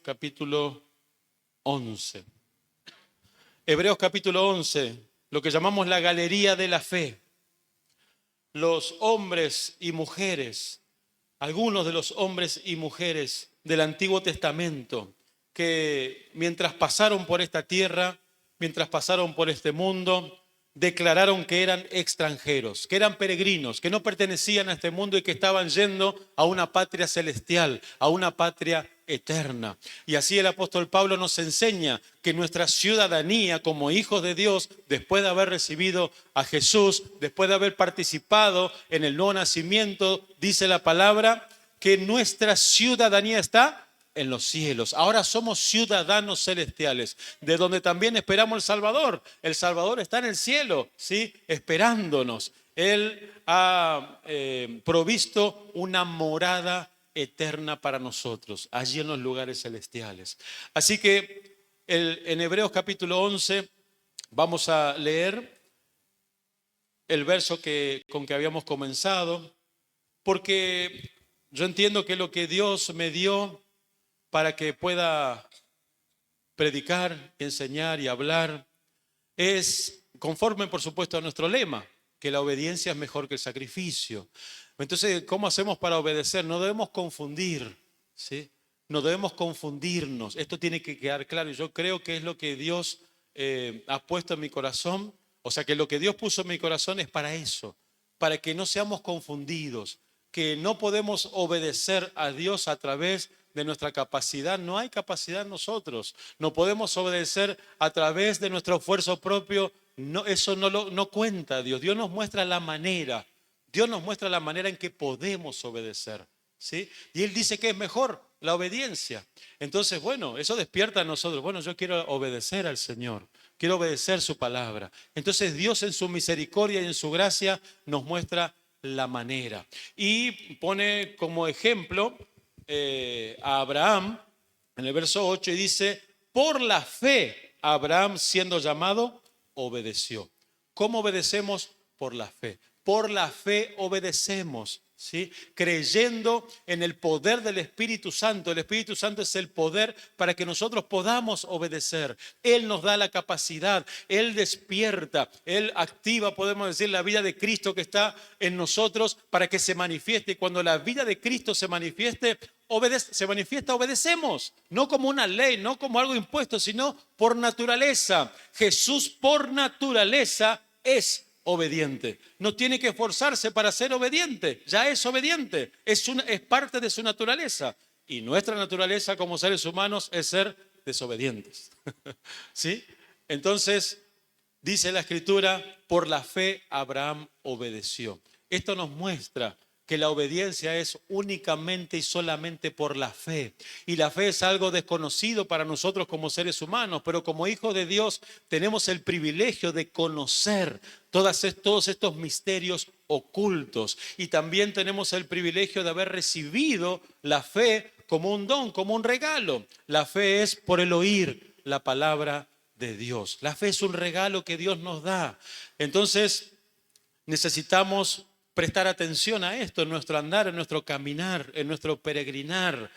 capítulo 11. Hebreos capítulo 11, lo que llamamos la galería de la fe. Los hombres y mujeres, algunos de los hombres y mujeres del Antiguo Testamento, que mientras pasaron por esta tierra, mientras pasaron por este mundo, declararon que eran extranjeros, que eran peregrinos, que no pertenecían a este mundo y que estaban yendo a una patria celestial, a una patria eterna. Y así el apóstol Pablo nos enseña que nuestra ciudadanía como hijos de Dios, después de haber recibido a Jesús, después de haber participado en el nuevo nacimiento, dice la palabra, que nuestra ciudadanía está en los cielos. Ahora somos ciudadanos celestiales, de donde también esperamos el Salvador. El Salvador está en el cielo, ¿sí? Esperándonos. Él ha provisto una morada eterna para nosotros, allí en los lugares celestiales. Así que en Hebreos capítulo 11 vamos a leer el verso con que habíamos comenzado, porque yo entiendo que lo que Dios me dio para que pueda predicar, enseñar y hablar es conforme, por supuesto, a nuestro lema, que la obediencia es mejor que el sacrificio. Entonces, ¿cómo hacemos para obedecer? No debemos confundir, ¿sí? No debemos confundirnos. Esto tiene que quedar claro. Y yo creo que es lo que Dios ha puesto en mi corazón. O sea, que lo que Dios puso en mi corazón es para eso, para que no seamos confundidos, que no podemos obedecer a Dios a través de nuestra capacidad. No hay capacidad en nosotros. No podemos obedecer a través de nuestro esfuerzo propio. No, eso no cuenta Dios. Dios nos muestra la manera. Dios nos muestra la manera en que podemos obedecer, ¿sí? Y Él dice que es mejor la obediencia. Entonces, bueno, eso despierta a nosotros. Bueno, yo quiero obedecer al Señor. Quiero obedecer su palabra. Entonces Dios en su misericordia y en su gracia nos muestra la manera. Y pone como ejemplo a Abraham en el verso 8 y dice, por la fe Abraham siendo llamado obedeció. ¿Cómo obedecemos? Por la fe. Por la fe obedecemos, ¿sí? Creyendo en el poder del Espíritu Santo. El Espíritu Santo es el poder para que nosotros podamos obedecer. Él nos da la capacidad, Él despierta, Él activa, podemos decir, la vida de Cristo que está en nosotros para que se manifieste. Y cuando la vida de Cristo se manifiesta, obedecemos. No como una ley, no como algo impuesto, sino por naturaleza. Jesús por naturaleza es obediente. No tiene que esforzarse para ser obediente. Ya es obediente. Es parte de su naturaleza. Y nuestra naturaleza como seres humanos es ser desobedientes. ¿Sí? Entonces, dice la Escritura, por la fe Abraham obedeció. Esto nos muestra que la obediencia es únicamente y solamente por la fe. Y la fe es algo desconocido para nosotros como seres humanos, pero como hijos de Dios tenemos el privilegio de conocer todos estos misterios ocultos. Y también tenemos el privilegio de haber recibido la fe como un don, como un regalo. La fe es por el oír la palabra de Dios. La fe es un regalo que Dios nos da. Entonces, necesitamos prestar atención a esto en nuestro andar, en nuestro caminar, en nuestro peregrinar.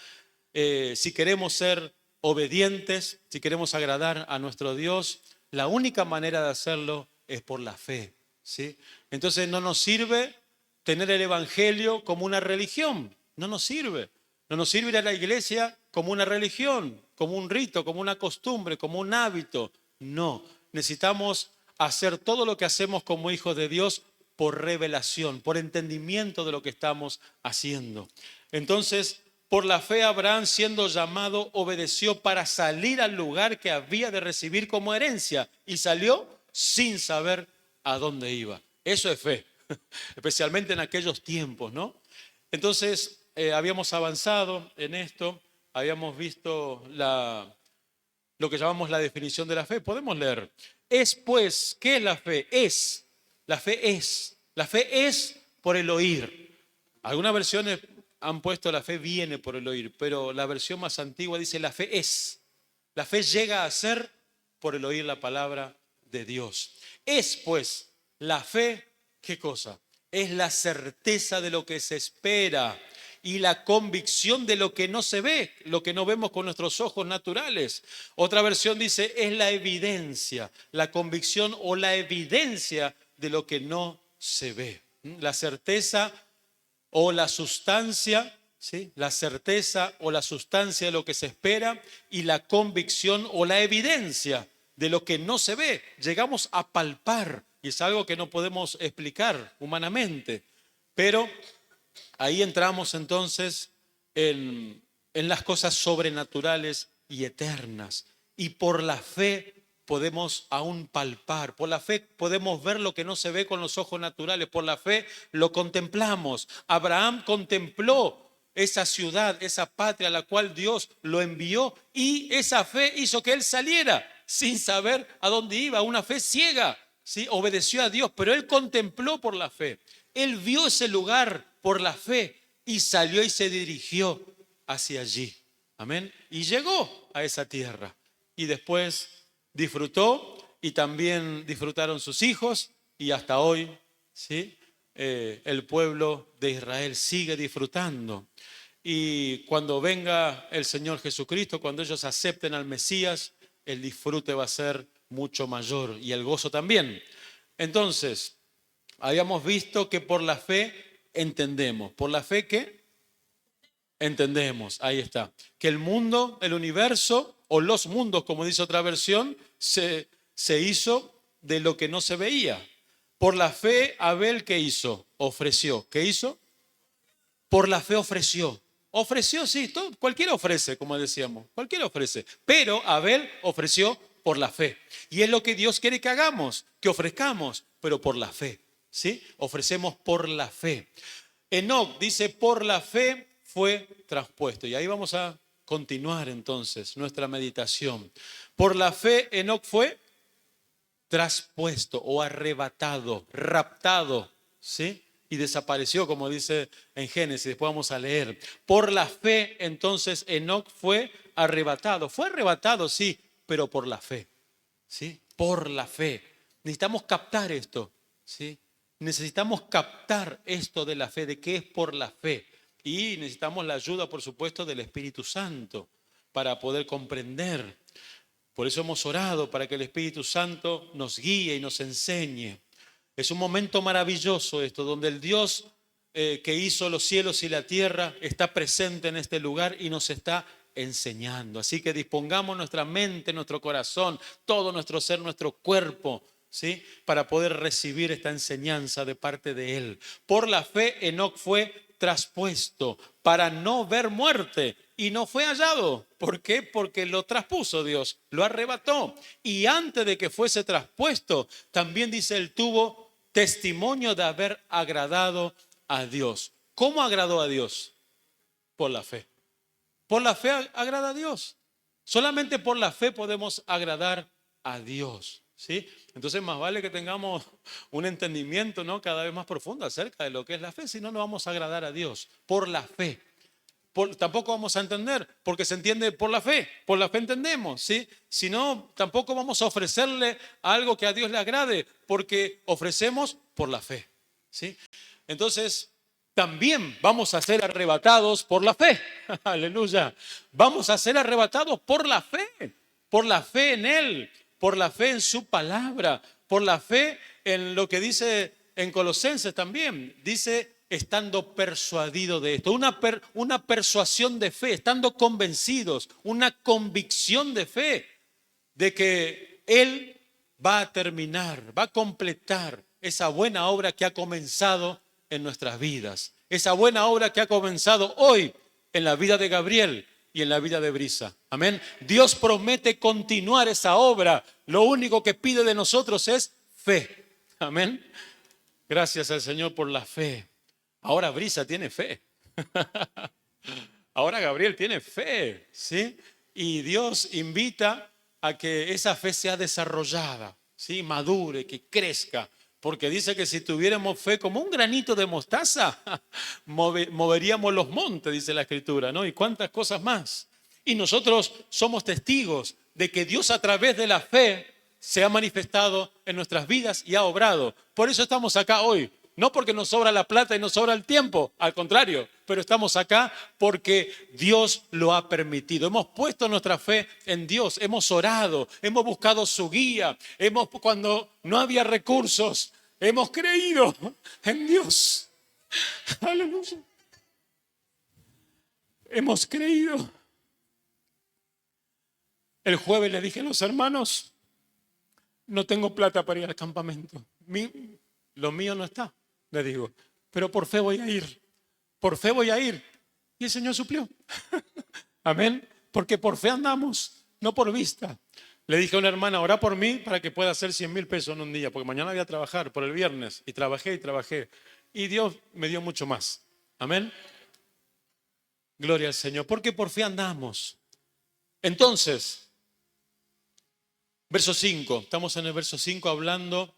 Si queremos ser obedientes, si queremos agradar a nuestro Dios, la única manera de hacerlo es por la fe, ¿sí? Entonces no nos sirve tener el Evangelio como una religión, no nos sirve. No nos sirve ir a la iglesia como una religión, como un rito, como una costumbre, como un hábito. No, necesitamos hacer todo lo que hacemos como hijos de Dios por revelación, por entendimiento de lo que estamos haciendo. Entonces, por la fe Abraham, siendo llamado, obedeció para salir al lugar que había de recibir como herencia y salió sin saber a dónde iba. Eso es fe, especialmente en aquellos tiempos, ¿no? Entonces, habíamos avanzado en esto, habíamos visto lo que llamamos la definición de la fe. Podemos leer. Es pues, ¿qué es la fe? La fe es por el oír. Algunas versiones han puesto la fe viene por el oír, pero la versión más antigua dice la fe es. La fe llega a ser por el oír la palabra de Dios. Es pues la fe, ¿qué cosa? Es la certeza de lo que se espera y la convicción de lo que no se ve, lo que no vemos con nuestros ojos naturales. Otra versión dice, es la evidencia, la convicción o la evidencia de lo que no se ve. La certeza o la sustancia, ¿sí? La certeza o la sustancia de lo que se espera y la convicción o la evidencia de lo que no se ve. Llegamos a palpar y es algo que no podemos explicar humanamente, pero ahí entramos entonces en las cosas sobrenaturales y eternas. Y por la fe podemos aún palpar, por la fe podemos ver lo que no se ve con los ojos naturales, por la fe lo contemplamos. Abraham contempló esa ciudad, esa patria a la cual Dios lo envió y esa fe hizo que él saliera sin saber a dónde iba, una fe ciega, ¿sí? Obedeció a Dios, pero él contempló por la fe. Él vio ese lugar por la fe y salió y se dirigió hacia allí. Amén. Y llegó a esa tierra y después disfrutó y también disfrutaron sus hijos y hasta hoy, ¿sí? El pueblo de Israel sigue disfrutando. Y cuando venga el Señor Jesucristo, cuando ellos acepten al Mesías, el disfrute va a ser mucho mayor y el gozo también. Entonces, habíamos visto que por la fe entendemos. ¿Por la fe qué? Entendemos, ahí está. Que el mundo, el universo o los mundos, como dice otra versión, se hizo de lo que no se veía. Por la fe, Abel, ¿qué hizo? Ofreció. ¿Qué hizo? Por la fe ofreció. Ofreció, sí, cualquiera ofrece, como decíamos, cualquiera ofrece. Pero Abel ofreció por la fe. Y es lo que Dios quiere que hagamos, que ofrezcamos, pero por la fe, ¿sí? Ofrecemos por la fe. Enoc dice, por la fe fue traspuesto. Y ahí vamos a continuar entonces nuestra meditación. Por la fe, Enoc fue traspuesto o arrebatado, raptado, ¿sí? Y desapareció, como dice en Génesis, después vamos a leer. Por la fe, entonces, Enoc fue arrebatado. Fue arrebatado, sí, pero por la fe, ¿sí? Por la fe. Necesitamos captar esto, ¿sí? Necesitamos captar esto de la fe, de qué es por la fe. Y necesitamos la ayuda, por supuesto, del Espíritu Santo para poder comprender. Por eso hemos orado para que el Espíritu Santo nos guíe y nos enseñe. Es un momento maravilloso esto, donde el Dios que hizo los cielos y la tierra está presente en este lugar y nos está enseñando. Así que dispongamos nuestra mente, nuestro corazón, todo nuestro ser, nuestro cuerpo, ¿sí? Para poder recibir esta enseñanza de parte de Él. Por la fe, Enoc fue traspuesto para no ver muerte y no fue hallado. ¿Por qué? Porque lo traspuso Dios, lo arrebató. Y antes de que fuese traspuesto, también dice, él tuvo testimonio de haber agradado a Dios. ¿Cómo agradó a Dios? Por la fe. Por la fe agrada a Dios. Solamente por la fe podemos agradar a Dios, ¿sí? Entonces más vale que tengamos un entendimiento, ¿no?, cada vez más profundo acerca de lo que es la fe, si no, no vamos a agradar a Dios. Por la fe. Tampoco vamos a entender, porque se entiende por la fe entendemos, ¿sí? Si no, tampoco vamos a ofrecerle algo que a Dios le agrade, porque ofrecemos por la fe, ¿sí? Entonces, también vamos a ser arrebatados por la fe, aleluya. Vamos a ser arrebatados por la fe en Él, por la fe en su palabra, por la fe en lo que dice en Colosenses también, dice, estando persuadido de esto, una persuasión de fe, estando convencidos, una convicción de fe de que Él va a terminar, va a completar esa buena obra que ha comenzado en nuestras vidas, esa buena obra que ha comenzado hoy en la vida de Gabriel y en la vida de Brisa. Amén. Dios promete continuar esa obra. Lo único que pide de nosotros es fe. Amén. Gracias al Señor por la fe. Ahora Brisa tiene fe. Ahora Gabriel tiene fe, ¿sí? Y Dios invita a que esa fe sea desarrollada, ¿sí? Madure, que crezca. Porque dice que si tuviéramos fe como un granito de mostaza, moveríamos los montes, dice la Escritura, ¿no? Y cuántas cosas más. Y nosotros somos testigos de que Dios a través de la fe se ha manifestado en nuestras vidas y ha obrado. Por eso estamos acá hoy. No porque nos sobra la plata y nos sobra el tiempo, al contrario, pero estamos acá porque Dios lo ha permitido. Hemos puesto nuestra fe en Dios, hemos orado, hemos buscado su guía, cuando no había recursos, hemos creído en Dios. Aleluya. Hemos creído. El jueves le dije a los hermanos, no tengo plata para ir al campamento. Lo mío no está, le digo, pero por fe voy a ir. Por fe voy a ir. Y el Señor suplió. Amén. Porque por fe andamos, no por vista. Le dije a una hermana, orá por mí para que pueda hacer 100.000 pesos en un día, porque mañana voy a trabajar por el viernes. Y trabajé. Y Dios me dio mucho más. Amén. Gloria al Señor. Porque por fe andamos. Entonces, verso 5. Estamos en el verso 5 hablando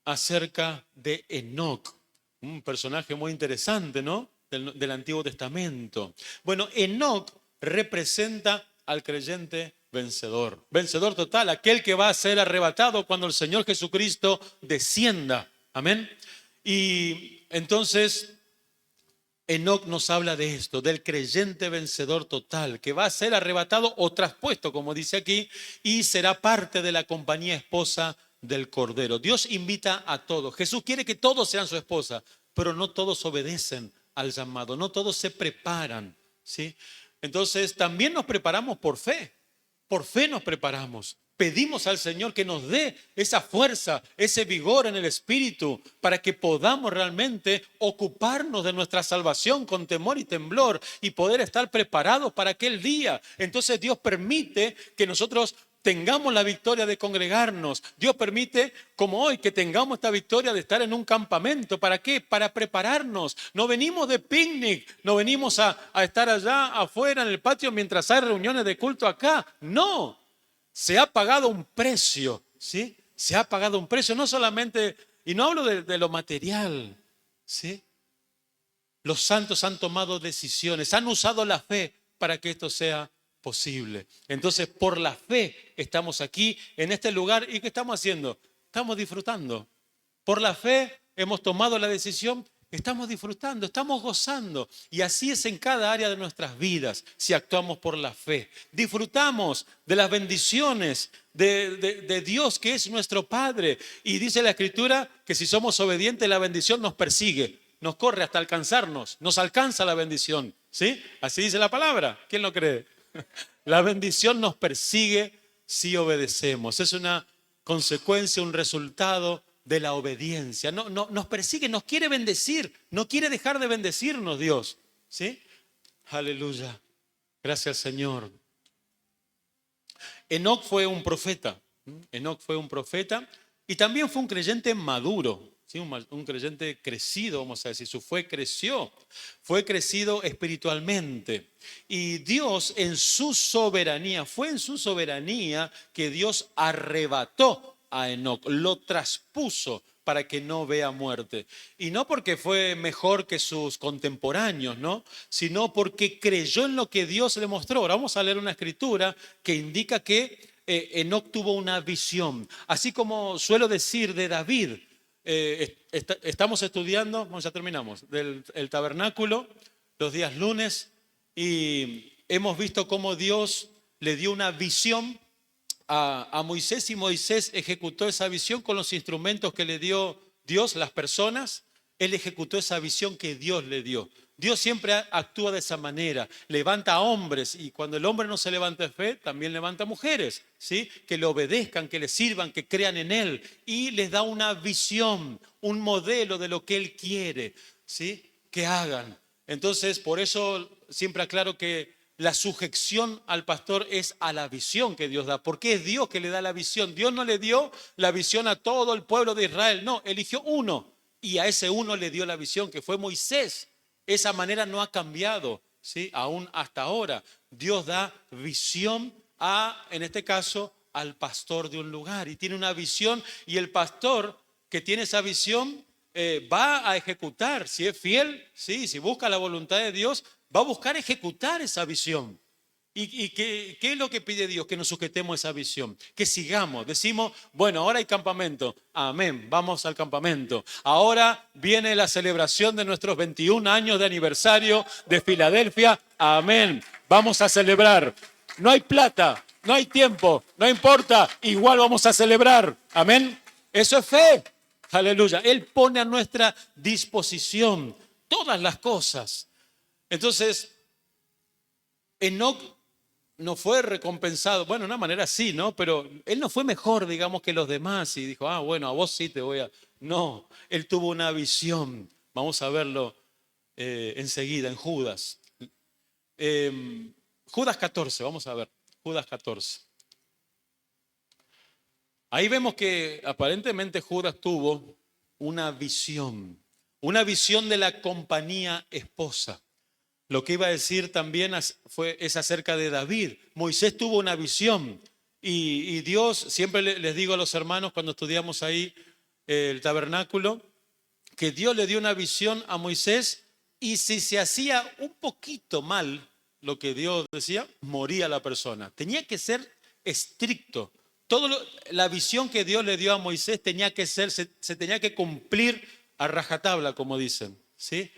acerca de Enoc. Un personaje muy interesante, ¿no? Del Antiguo Testamento. Bueno, Enoc representa al creyente vencedor. Vencedor total, aquel que va a ser arrebatado cuando el Señor Jesucristo descienda. Amén. Y entonces Enoc nos habla de esto, del creyente vencedor total, que va a ser arrebatado o traspuesto, como dice aquí, y será parte de la compañía esposa del Cordero. Dios invita a todos. Jesús quiere que todos sean su esposa, pero no todos obedecen al llamado, no todos se preparan, ¿sí? Entonces también nos preparamos por fe nos preparamos. Pedimos al Señor que nos dé esa fuerza, ese vigor en el Espíritu para que podamos realmente ocuparnos de nuestra salvación con temor y temblor y poder estar preparados para aquel día. Entonces Dios permite que nosotros tengamos la victoria de congregarnos. Dios permite, como hoy, que tengamos esta victoria de estar en un campamento. ¿Para qué? Para prepararnos. No venimos de picnic, no venimos a estar allá afuera en el patio mientras hay reuniones de culto acá. No. Se ha pagado un precio, ¿sí? Se ha pagado un precio, no solamente, y no hablo de lo material, ¿sí? Los santos han tomado decisiones, han usado la fe para que esto sea posible. Entonces, por la fe estamos aquí, en este lugar, ¿y qué estamos haciendo? Estamos disfrutando. Por la fe hemos tomado la decisión. Estamos disfrutando, estamos gozando. Y así es en cada área de nuestras vidas si actuamos por la fe. Disfrutamos de las bendiciones de Dios que es nuestro Padre. Y dice la Escritura que si somos obedientes la bendición nos persigue, nos corre hasta alcanzarnos, nos alcanza la bendición. ¿Sí? Así dice la palabra. ¿Quién lo cree? La bendición nos persigue si obedecemos. Es una consecuencia, un resultado de la obediencia. No, nos persigue, nos quiere bendecir, no quiere dejar de bendecirnos Dios. ¿Sí? Aleluya. Gracias Señor. Enoc fue un profeta. Enoc fue un profeta y también fue un creyente maduro. ¿Sí? Un creyente crecido, vamos a decir. Su fe creció. Fue crecido espiritualmente. Y Dios en su soberanía, fue en su soberanía que Dios arrebató a Enoc, lo traspuso para que no vea muerte. Y no porque fue mejor que sus contemporáneos, ¿no? Sino porque creyó en lo que Dios le mostró. Ahora vamos a leer una escritura que indica que Enoc tuvo una visión. Así como suelo decir de David, estamos estudiando, ya terminamos, el tabernáculo los días lunes y hemos visto cómo Dios le dio una visión a Moisés y Moisés ejecutó esa visión con los instrumentos que le dio Dios, las personas. Él ejecutó esa visión que Dios le dio. Dios siempre actúa de esa manera, levanta a hombres y cuando el hombre no se levanta de fe, también levanta a mujeres, ¿sí? Que le obedezcan, que le sirvan, que crean en Él y les da una visión, un modelo de lo que Él quiere, ¿sí? Que hagan. Entonces, por eso siempre aclaro que la sujeción al pastor es a la visión que Dios da, porque es Dios que le da la visión. Dios no le dio la visión a todo el pueblo de Israel, no, eligió uno y a ese uno le dio la visión que fue Moisés. Esa manera no ha cambiado, ¿sí? Aún hasta ahora. Dios da visión en este caso, al pastor de un lugar y tiene una visión y el pastor que tiene esa visión va a ejecutar, si es fiel, ¿sí? Si busca la voluntad de Dios, va a buscar ejecutar esa visión. ¿Y qué es lo que pide Dios? Que nos sujetemos a esa visión, que sigamos. Decimos, bueno, ahora hay campamento. Amén, vamos al campamento. Ahora viene la celebración de nuestros 21 años de aniversario de Filadelfia. Amén, vamos a celebrar. No hay plata, no hay tiempo, no importa, igual vamos a celebrar. Amén, eso es fe. Aleluya, Él pone a nuestra disposición todas las cosas. Entonces, Enoc no fue recompensado, bueno, de una manera sí, ¿no? Pero él no fue mejor, digamos, que los demás y dijo, bueno, a vos sí te voy a... No, él tuvo una visión. Vamos a verlo enseguida en Judas. Judas 14, vamos a ver, Judas 14. Ahí vemos que aparentemente Judas tuvo una visión de la compañía esposa. Lo que iba a decir también es acerca de David. Moisés tuvo una visión y Dios, siempre les digo a los hermanos cuando estudiamos ahí el tabernáculo, que Dios le dio una visión a Moisés y si se hacía un poquito mal lo que Dios decía, moría la persona. Tenía que ser estricto. La visión que Dios le dio a Moisés tenía que ser, se tenía que cumplir a rajatabla, como dicen, ¿sí?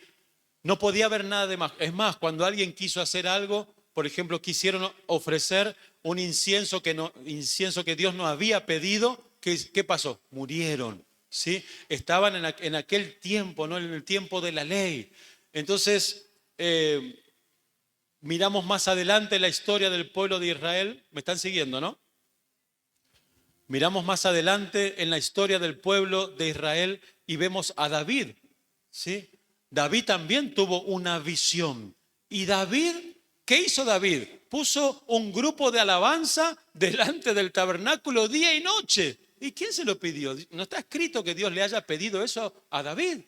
No podía haber nada de más. Es más, cuando alguien quiso hacer algo, por ejemplo, quisieron ofrecer un incienso que Dios no había pedido, ¿qué pasó? Murieron, ¿sí? Estaban en aquel tiempo, ¿no? En el tiempo de la ley. Entonces, miramos más adelante la historia del pueblo de Israel. ¿Me están siguiendo, no? Miramos más adelante en la historia del pueblo de Israel y vemos a David, ¿sí? David también tuvo una visión. ¿Y David? ¿Qué hizo David? Puso un grupo de alabanza delante del tabernáculo día y noche. ¿Y quién se lo pidió? No está escrito que Dios le haya pedido eso a David.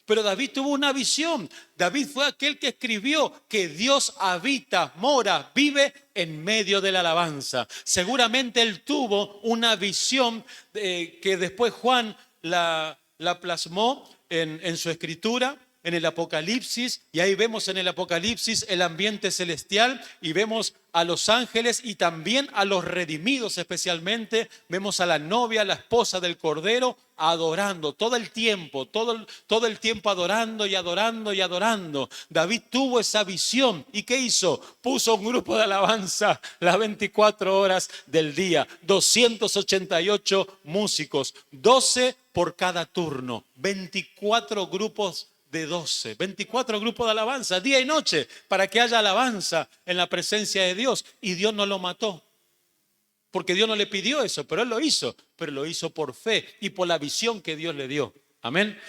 Pero David tuvo una visión. David fue aquel que escribió que Dios habita, mora, vive en medio de la alabanza. Seguramente él tuvo una visión que después Juan la plasmó en su escritura, en el Apocalipsis, y ahí vemos en el Apocalipsis el ambiente celestial y vemos a los ángeles y también a los redimidos especialmente. Vemos a la novia, la esposa del Cordero, adorando todo el tiempo, todo el tiempo adorando y adorando y adorando. David tuvo esa visión y ¿qué hizo? Puso un grupo de alabanza las 24 horas del día, 288 músicos, 12 por cada turno, 24 grupos de 12, 24 grupos de alabanza, día y noche, para que haya alabanza en la presencia de Dios. Y Dios no lo mató, porque Dios no le pidió eso, pero Él lo hizo, pero lo hizo por fe y por la visión que Dios le dio. Amén.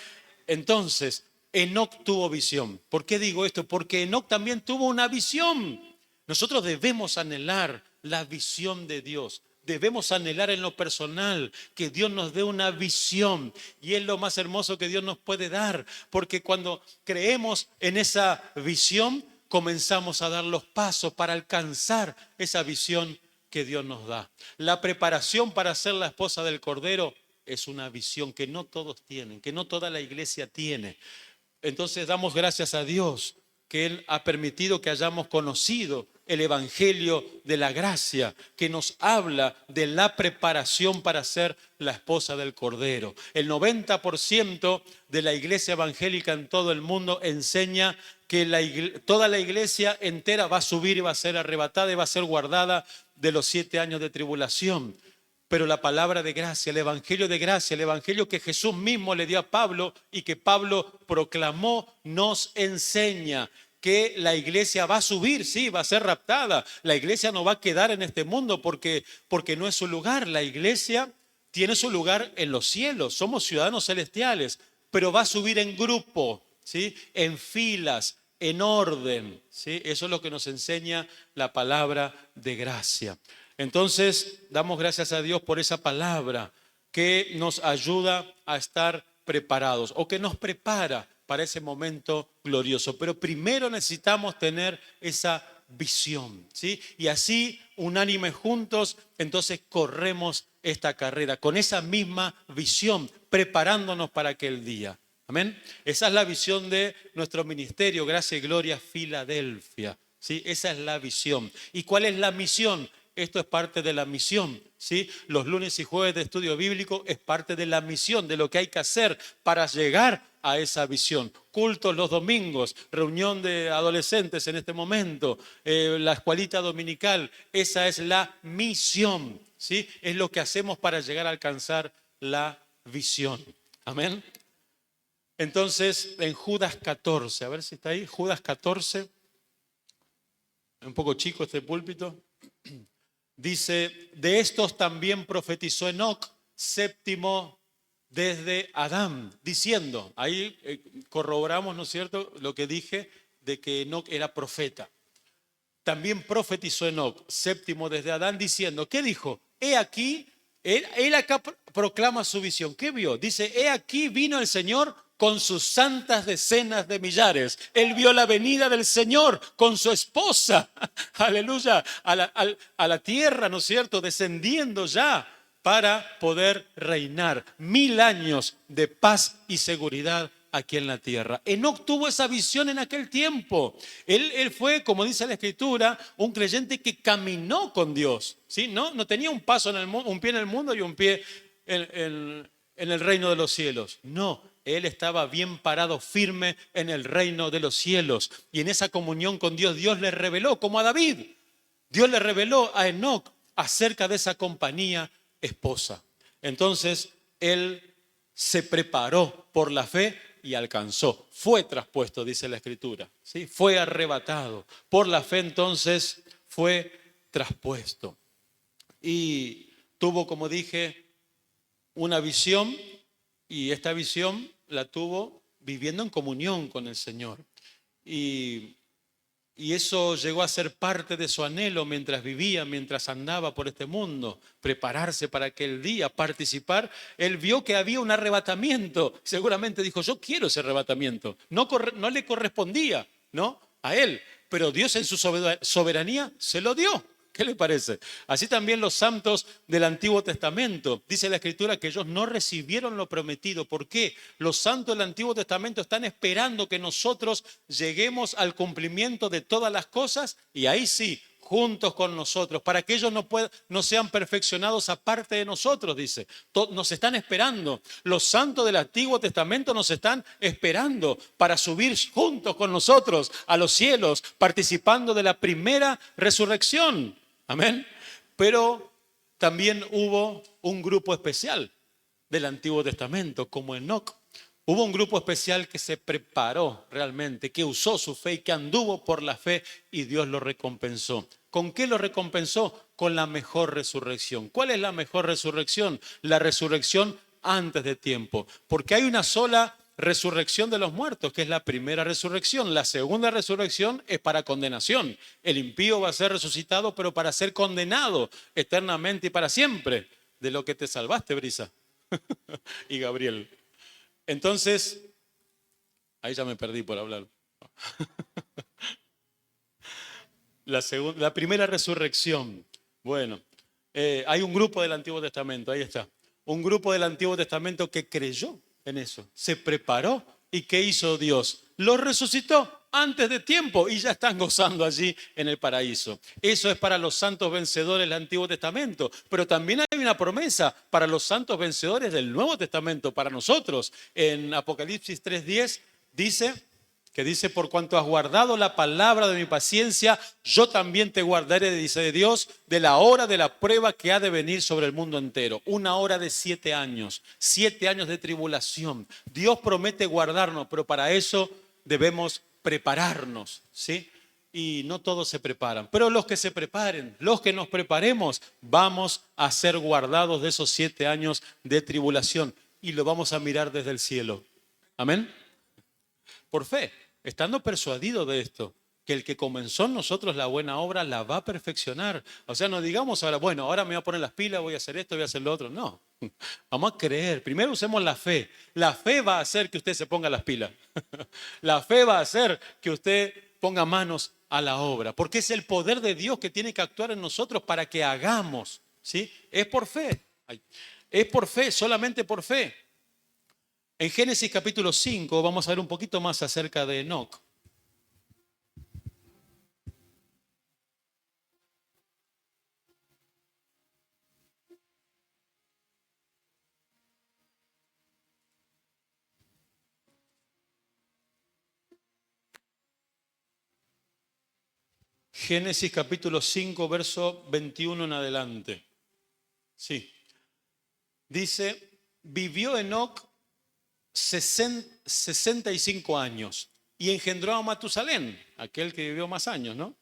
Entonces, Enoc tuvo visión. ¿Por qué digo esto? Porque Enoc también tuvo una visión. Nosotros debemos anhelar la visión de Dios. Debemos anhelar en lo personal que Dios nos dé una visión y es lo más hermoso que Dios nos puede dar, porque cuando creemos en esa visión comenzamos a dar los pasos para alcanzar esa visión que Dios nos da. La preparación para ser la esposa del Cordero es una visión que no todos tienen, que no toda la iglesia tiene. Entonces damos gracias a Dios que Él ha permitido que hayamos conocido el Evangelio de la gracia, que nos habla de la preparación para ser la esposa del Cordero. El 90% de la iglesia evangélica en todo el mundo enseña que toda la iglesia entera va a subir y va a ser arrebatada y va a ser guardada de los 7 años de tribulación. Pero la palabra de gracia, el evangelio de gracia, el evangelio que Jesús mismo le dio a Pablo y que Pablo proclamó, nos enseña que la iglesia va a subir, sí, va a ser raptada. La iglesia no va a quedar en este mundo porque no es su lugar. La iglesia tiene su lugar en los cielos, somos ciudadanos celestiales, pero va a subir en grupo, ¿sí? En filas, en orden, ¿sí? Eso es lo que nos enseña la palabra de gracia. Entonces, damos gracias a Dios por esa palabra que nos ayuda a estar preparados o que nos prepara para ese momento glorioso. Pero primero necesitamos tener esa visión, ¿sí? Y así, unánimes juntos, entonces corremos esta carrera con esa misma visión, preparándonos para aquel día. Amén. Esa es la visión de nuestro ministerio, Gracia y Gloria Filadelfia. ¿sí? Esa es la visión. ¿Y cuál es la misión? Esto es parte de la misión, ¿sí? Los lunes y jueves de estudio bíblico es parte de la misión, de lo que hay que hacer para llegar a esa visión. Cultos los domingos, reunión de adolescentes en este momento, la escuelita dominical, esa es la misión, ¿sí? Es lo que hacemos para llegar a alcanzar la visión. Amén. Entonces, en Judas 14, a ver si está ahí, Judas 14, un poco chico este púlpito. Dice, de estos también profetizó Enoc, séptimo desde Adán, diciendo, ahí corroboramos, ¿no es cierto?, lo que dije de que Enoc era profeta. También profetizó Enoc, séptimo desde Adán, diciendo, ¿qué dijo? He aquí, él acá proclama su visión. ¿Qué vio? Dice, he aquí vino el Señor con sus santas decenas de millares. Él vio la venida del Señor con su esposa, aleluya, a la tierra, ¿no es cierto?, descendiendo ya para poder reinar 1000 años de paz y seguridad aquí en la tierra. Enoc tuvo esa visión en aquel tiempo. Él fue, como dice la Escritura, un creyente que caminó con Dios, ¿sí? No tenía un paso en el mundo, un pie en el mundo y un pie en el reino de los cielos. No, él estaba bien parado, firme en el reino de los cielos. Y en esa comunión con Dios, Dios le reveló, como a David, Dios le reveló a Enoc acerca de esa compañía esposa. Entonces, él se preparó por la fe y alcanzó. Fue traspuesto, dice la Escritura, ¿sí? Fue arrebatado. Por la fe, entonces, fue traspuesto. Y tuvo, como dije, una visión, y esta visión la tuvo viviendo en comunión con el Señor. Y eso llegó a ser parte de su anhelo mientras vivía, mientras andaba por este mundo, prepararse para aquel día, participar. Él vio que había un arrebatamiento. Seguramente dijo, yo quiero ese arrebatamiento. No le correspondía, ¿no?, a él, pero Dios en su soberanía se lo dio. ¿Qué le parece? Así también los santos del Antiguo Testamento. Dice la Escritura que ellos no recibieron lo prometido. ¿Por qué? Los santos del Antiguo Testamento están esperando que nosotros lleguemos al cumplimiento de todas las cosas y ahí sí, juntos con nosotros, para que ellos no sean perfeccionados aparte de nosotros, dice. Nos están esperando. Los santos del Antiguo Testamento nos están esperando para subir juntos con nosotros a los cielos, participando de la primera resurrección. Amén. Pero también hubo un grupo especial del Antiguo Testamento, como Enoc. Hubo un grupo especial que se preparó realmente, que usó su fe y que anduvo por la fe y Dios lo recompensó. ¿Con qué lo recompensó? Con la mejor resurrección. ¿Cuál es la mejor resurrección? La resurrección antes de tiempo. Porque hay una sola resurrección de los muertos, que es la primera resurrección. La segunda resurrección es para condenación. El impío va a ser resucitado, pero para ser condenado eternamente y para siempre. De lo que te salvaste, Brisa y Gabriel. Entonces, ahí ya me perdí por hablar. La primera resurrección. Bueno, hay un grupo del Antiguo Testamento, ahí está. Un grupo del Antiguo Testamento que creyó en eso, se preparó. ¿Y qué hizo Dios? Los resucitó antes de tiempo y ya están gozando allí en el paraíso. Eso es para los santos vencedores del Antiguo Testamento, pero también hay una promesa para los santos vencedores del Nuevo Testamento, para nosotros. En Apocalipsis 3:10 dice, por cuanto has guardado la palabra de mi paciencia, yo también te guardaré, dice Dios, de la hora de la prueba que ha de venir sobre el mundo entero. Una hora de 7 años, 7 años de tribulación. Dios promete guardarnos, pero para eso debemos prepararnos, ¿sí? Y no todos se preparan, pero los que se preparen, los que nos preparemos, vamos a ser guardados de esos 7 años de tribulación y lo vamos a mirar desde el cielo. Amén. Por fe, estando persuadido de esto, que el que comenzó en nosotros la buena obra la va a perfeccionar. O sea, no digamos ahora, bueno, ahora me voy a poner las pilas, voy a hacer esto, voy a hacer lo otro. No, vamos a creer. Primero usemos la fe. La fe va a hacer que usted se ponga las pilas. La fe va a hacer que usted ponga manos a la obra. Porque es el poder de Dios que tiene que actuar en nosotros para que hagamos. ¿Sí? Es por fe. Es por fe, solamente por fe. En Génesis capítulo 5 vamos a ver un poquito más acerca de Enoc. Génesis capítulo 5, verso 21 en adelante. Sí. Dice, vivió Enoc 65 años y engendró a Matusalén, aquel que vivió más años, ¿no?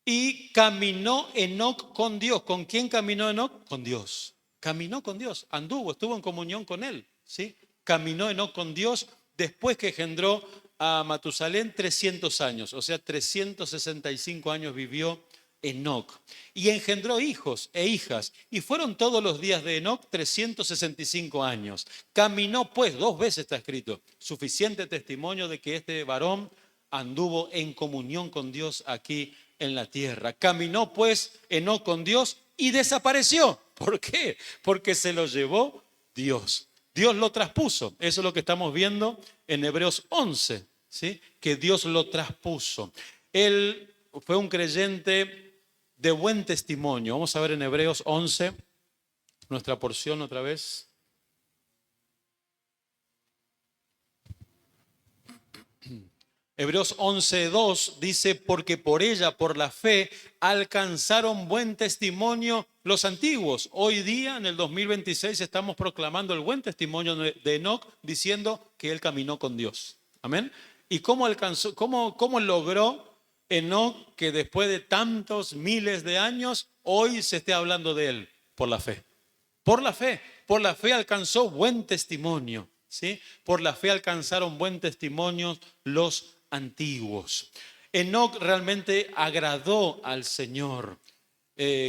Y caminó Enoc con Dios. ¿Con quién caminó Enoc? Con Dios. Caminó con Dios, anduvo, estuvo en comunión con él, ¿sí? Caminó Enoc con Dios después que engendró a Matusalén 300 años, o sea, 365 años vivió Enoc. Y engendró hijos e hijas, y fueron todos los días de Enoc 365 años. Caminó pues, 2 veces está escrito, suficiente testimonio de que este varón anduvo en comunión con Dios aquí en la tierra. Caminó pues Enoc con Dios y desapareció. ¿Por qué? Porque se lo llevó Dios. Dios lo traspuso. Eso es lo que estamos viendo en Hebreos 11, ¿sí? Que Dios lo traspuso. Él fue un creyente de buen testimonio. Vamos a ver en Hebreos 11, nuestra porción otra vez. Hebreos 11:2 dice, porque por ella, por la fe, alcanzaron buen testimonio los antiguos. Hoy día, en el 2026, estamos proclamando el buen testimonio de Enoc, diciendo que él caminó con Dios. Amén. ¿Y cómo alcanzó, cómo logró Enoc que después de tantos miles de años, hoy se esté hablando de él? Por la fe. Por la fe alcanzó buen testimonio, ¿sí? Por la fe alcanzaron buen testimonio los antiguos. Enoc realmente agradó al Señor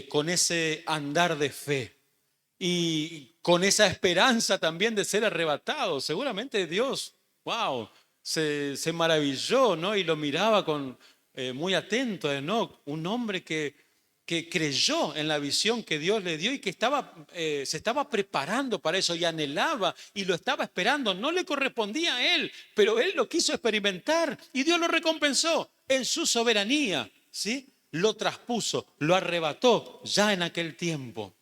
con ese andar de fe y con esa esperanza también de ser arrebatado. Seguramente Dios, wow, se maravilló, ¿no? Y lo miraba muy atento a Enoc, un hombre que creyó en la visión que Dios le dio y que se estaba preparando para eso y anhelaba y lo estaba esperando. No le correspondía a él, pero él lo quiso experimentar y Dios lo recompensó en su soberanía, ¿sí? Lo traspuso, lo arrebató ya en aquel tiempo.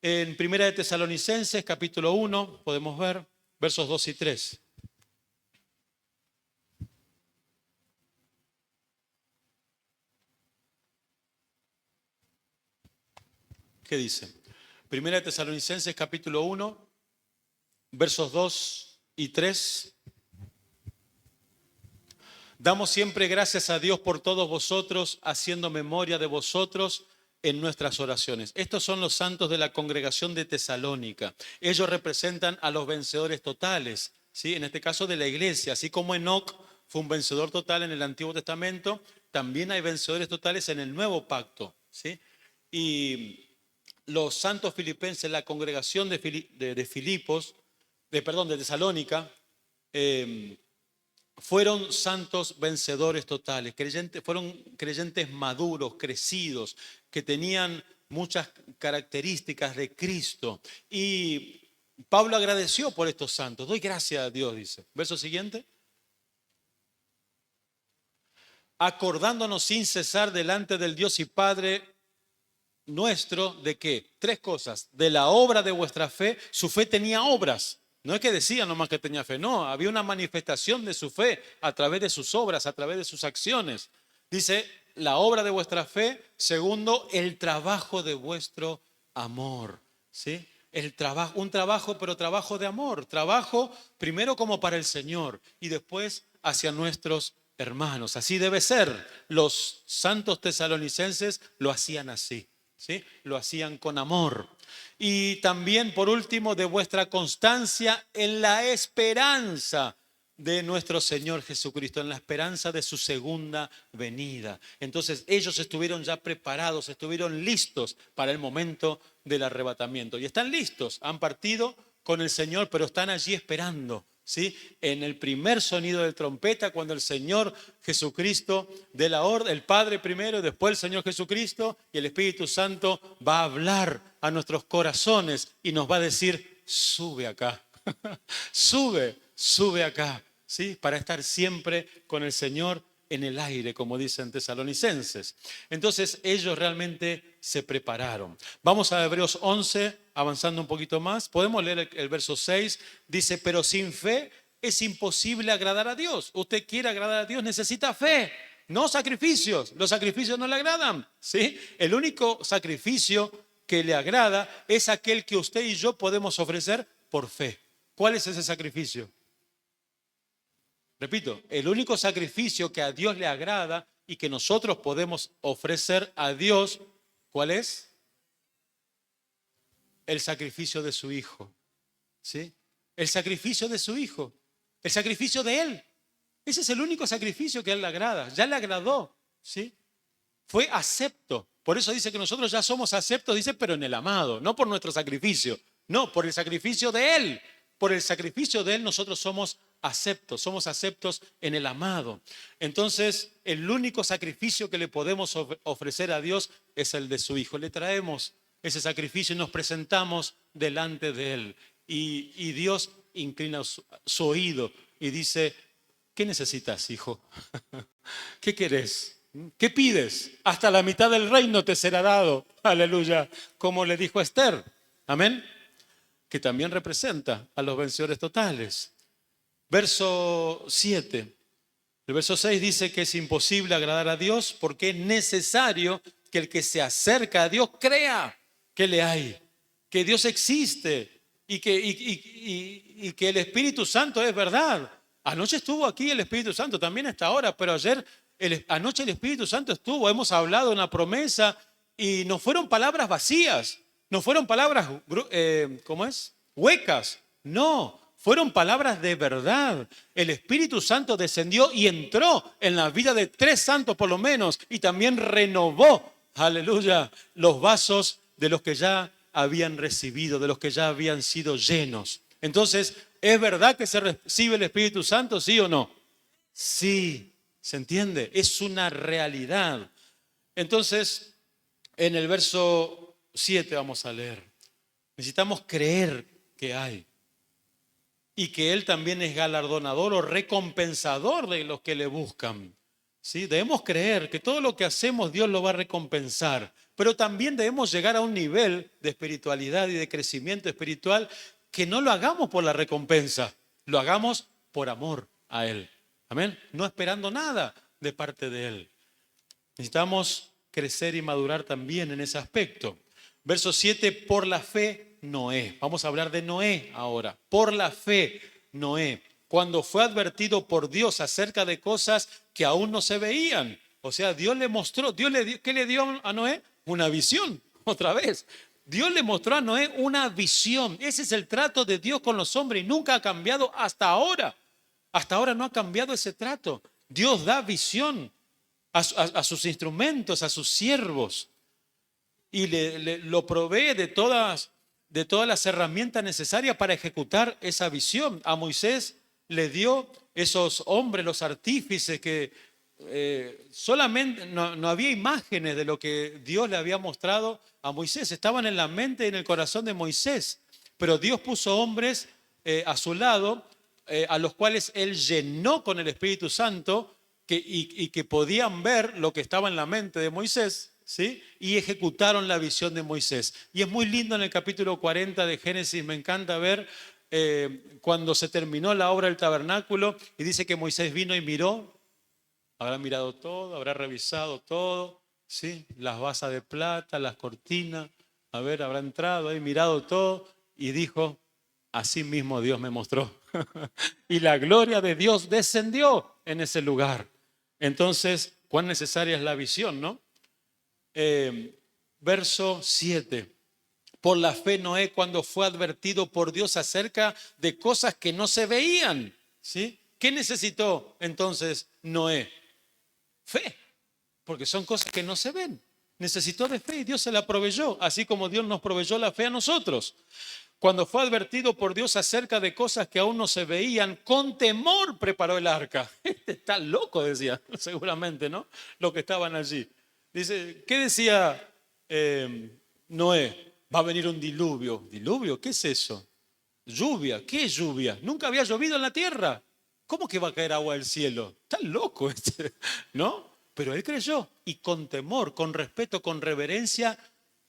En Primera de Tesalonicenses, capítulo 1, podemos ver versos 2 y 3. ¿Qué dice? Primera de Tesalonicenses capítulo 1, versos 2 y 3. Damos siempre gracias a Dios por todos vosotros, haciendo memoria de vosotros en nuestras oraciones. Estos son los santos de la congregación de Tesalónica. Ellos representan a los vencedores totales, ¿sí? En este caso de la iglesia. Así como Enoc fue un vencedor total en el Antiguo Testamento, también hay vencedores totales en el Nuevo Pacto, ¿sí? Y los santos filipenses, la congregación de Tesalónica, fueron santos vencedores totales, fueron creyentes maduros, crecidos, que tenían muchas características de Cristo. Y Pablo agradeció por estos santos. Doy gracias a Dios, dice. Verso siguiente. Acordándonos sin cesar delante del Dios y Padre nuestro, ¿de qué? 3 cosas. De la obra de vuestra fe. Su fe tenía obras. No es que decía nomás que tenía fe, no, había una manifestación de su fe a través de sus obras, a través de sus acciones. Dice, la obra de vuestra fe. Segundo, el trabajo de vuestro amor, ¿sí? Un trabajo, pero trabajo de amor. Trabajo primero como para el Señor y después hacia nuestros hermanos. Así debe ser. Los santos tesalonicenses lo hacían así, ¿sí? Lo hacían con amor. Y también, por último, de vuestra constancia en la esperanza de nuestro Señor Jesucristo, en la esperanza de su segunda venida. Entonces ellos estuvieron ya preparados, estuvieron listos para el momento del arrebatamiento. Y están listos, han partido con el Señor, pero están allí esperando, ¿sí? En el primer sonido de trompeta, cuando el Señor Jesucristo dé la orden, el Padre primero, y después el Señor Jesucristo y el Espíritu Santo va a hablar a nuestros corazones y nos va a decir, sube acá, sube acá, ¿sí? Para estar siempre con el Señor en el aire, como dicen tesalonicenses. Entonces ellos realmente se prepararon. Vamos a Hebreos 11, avanzando un poquito más. Podemos leer el verso 6. Dice, pero sin fe es imposible agradar a Dios. Usted quiere agradar a Dios, necesita fe. no sacrificios. Los sacrificios no le agradan, ¿sí? El único sacrificio que le agrada es aquel que usted y yo podemos ofrecer por fe. ¿Cuál es ese sacrificio? Repito, el único sacrificio que a Dios le agrada y que nosotros podemos ofrecer a Dios, ¿cuál es? El sacrificio de su Hijo, ¿sí? El sacrificio de su Hijo, el sacrificio de Él. Ese es el único sacrificio que a Él le agrada. Ya le agradó, ¿sí? Fue acepto. Por eso dice que nosotros ya somos aceptos, dice, pero en el amado, no por nuestro sacrificio, no, por el sacrificio de Él. Por el sacrificio de Él nosotros somos aceptos en el amado. Entonces, el único sacrificio que le podemos ofrecer a Dios es el de su Hijo. Le traemos ese sacrificio y nos presentamos delante de Él. Y Dios inclina su oído y dice, ¿qué necesitas, hijo? ¿Qué querés? ¿Qué pides? Hasta la mitad del reino te será dado. Aleluya. Como le dijo a Esther. Amén. Que también representa a los vencedores totales. Verso 7. El verso 6 dice que es imposible agradar a Dios porque es necesario que el que se acerca a Dios crea que le hay, que Dios existe y que el Espíritu Santo es verdad. Anoche estuvo aquí el Espíritu Santo, también está ahora, pero anoche el Espíritu Santo estuvo, hemos hablado de una promesa y no fueron palabras vacías, no fueron palabras, ¿cómo es? Huecas, no, fueron palabras de verdad. El Espíritu Santo descendió y entró en la vida de 3 santos por lo menos y también renovó, aleluya, los vasos de los que ya habían recibido, de los que ya habían sido llenos. Entonces, ¿es verdad que se recibe el Espíritu Santo, sí o no? Sí, ¿se entiende? Es una realidad. Entonces, en el verso 7 vamos a leer. Necesitamos creer que hay y que Él también es galardonador o recompensador de los que le buscan. ¿Sí? Debemos creer que todo lo que hacemos Dios lo va a recompensar, pero también debemos llegar a un nivel de espiritualidad y de crecimiento espiritual que no lo hagamos por la recompensa, lo hagamos por amor a Él. Amén. No esperando nada de parte de Él. Necesitamos crecer y madurar también en ese aspecto. Verso 7, por la fe, Noé. Vamos a hablar de Noé ahora. Por la fe, Noé, cuando fue advertido por Dios acerca de cosas que aún no se veían. O sea, Dios le mostró, ¿qué le dio a Noé? Una visión, otra vez. Dios le mostró a Noé una visión. Ese es el trato de Dios con los hombres y nunca ha cambiado hasta ahora. Hasta ahora no ha cambiado ese trato. Dios da visión a sus instrumentos, a sus siervos y lo provee de todas las herramientas necesarias para ejecutar esa visión. A Moisés le dio esos hombres, los artífices que solamente no había imágenes de lo que Dios le había mostrado a Moisés. Estaban en la mente y en el corazón de Moisés. Pero Dios puso hombres a su lado, a los cuales Él llenó con el Espíritu Santo y que podían ver lo que estaba en la mente de Moisés. ¿Sí? Y ejecutaron la visión de Moisés. Y es muy lindo en el capítulo 40 de Génesis, me encanta ver cuando se terminó la obra del tabernáculo y dice que Moisés vino y miró, habrá mirado todo, habrá revisado todo, ¿sí? Las basas de plata, las cortinas, habrá entrado ahí, mirado todo y dijo, así mismo Dios me mostró. Y la gloria de Dios descendió en ese lugar. Entonces, cuán necesaria es la visión, ¿no? Verso 7. Por la fe Noé, cuando fue advertido por Dios acerca de cosas que no se veían, ¿sí? ¿Qué necesitó entonces Noé? Fe, porque son cosas que no se ven. Necesitó de fe y Dios se la proveyó, así como Dios nos proveyó la fe a nosotros. Cuando fue advertido por Dios acerca de cosas que aún no se veían, con temor preparó el arca. Este está loco, decía, seguramente, ¿no? Los que estaban allí. Dice, ¿qué decía Noé? Va a venir un diluvio. ¿Diluvio? ¿Qué es eso? Lluvia. ¿Qué es lluvia? Nunca había llovido en la tierra. ¿Cómo que va a caer agua del cielo? Está loco este, ¿no? Pero él creyó y con temor, con respeto, con reverencia,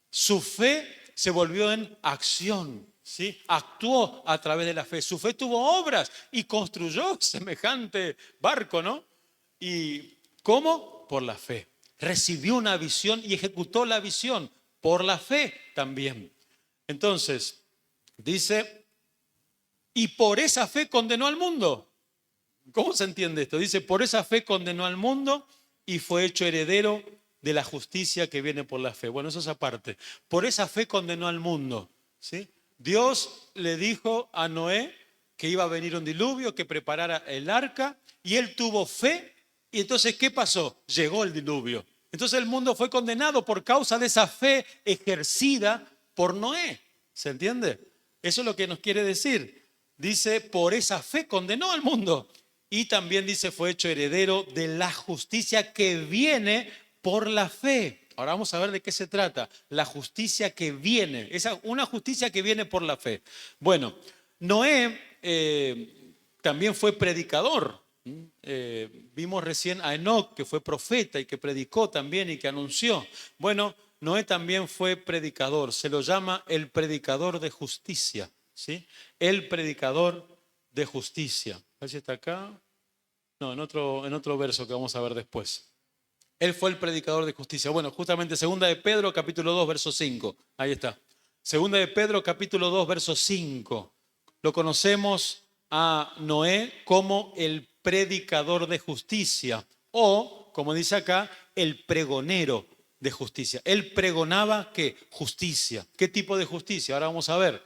su fe se volvió en acción, ¿sí? Actuó a través de la fe. Su fe tuvo obras y construyó semejante barco, ¿no? Y ¿Cómo? Por la fe. Recibió una visión y ejecutó la visión por la fe también. Entonces, dice, y por esa fe condenó al mundo. ¿Cómo se entiende esto? Dice, por esa fe condenó al mundo y fue hecho heredero de la justicia que viene por la fe. Bueno, eso es aparte. Por esa fe condenó al mundo, ¿sí? Dios le dijo a Noé que iba a venir un diluvio, que preparara el arca, y él tuvo fe, y entonces, ¿qué pasó? Llegó el diluvio. Entonces el mundo fue condenado por causa de esa fe ejercida por Noé. ¿Se entiende? Eso es lo que nos quiere decir. Dice, por esa fe condenó al mundo. Y también dice, fue hecho heredero de la justicia que viene por la fe. Ahora vamos a ver de qué se trata. La justicia que viene. Una justicia que viene por la fe. Bueno, Noé también fue predicador. Vimos recién a Enoc, que fue profeta y que predicó también y que anunció. Bueno, Noé también fue predicador. Se lo llama el predicador de justicia, ¿sí? El predicador de justicia. A ver si está acá. No, en otro verso que vamos a ver después. Él fue el predicador de justicia. Bueno, justamente 2 de Pedro, capítulo 2, verso 5. Ahí está. 2 de Pedro, capítulo 2, verso 5. Lo conocemos a Noé como el predicador de justicia o, como dice acá, el pregonero de justicia. Él pregonaba ¿qué? Justicia. ¿Qué tipo de justicia? Ahora vamos a ver.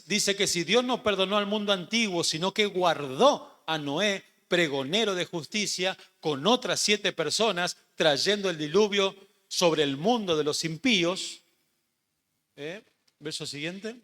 Dice que si Dios no perdonó al mundo antiguo, sino que guardó a Noé, pregonero de justicia, con otras 7 personas, trayendo el diluvio sobre el mundo de los impíos. Verso siguiente.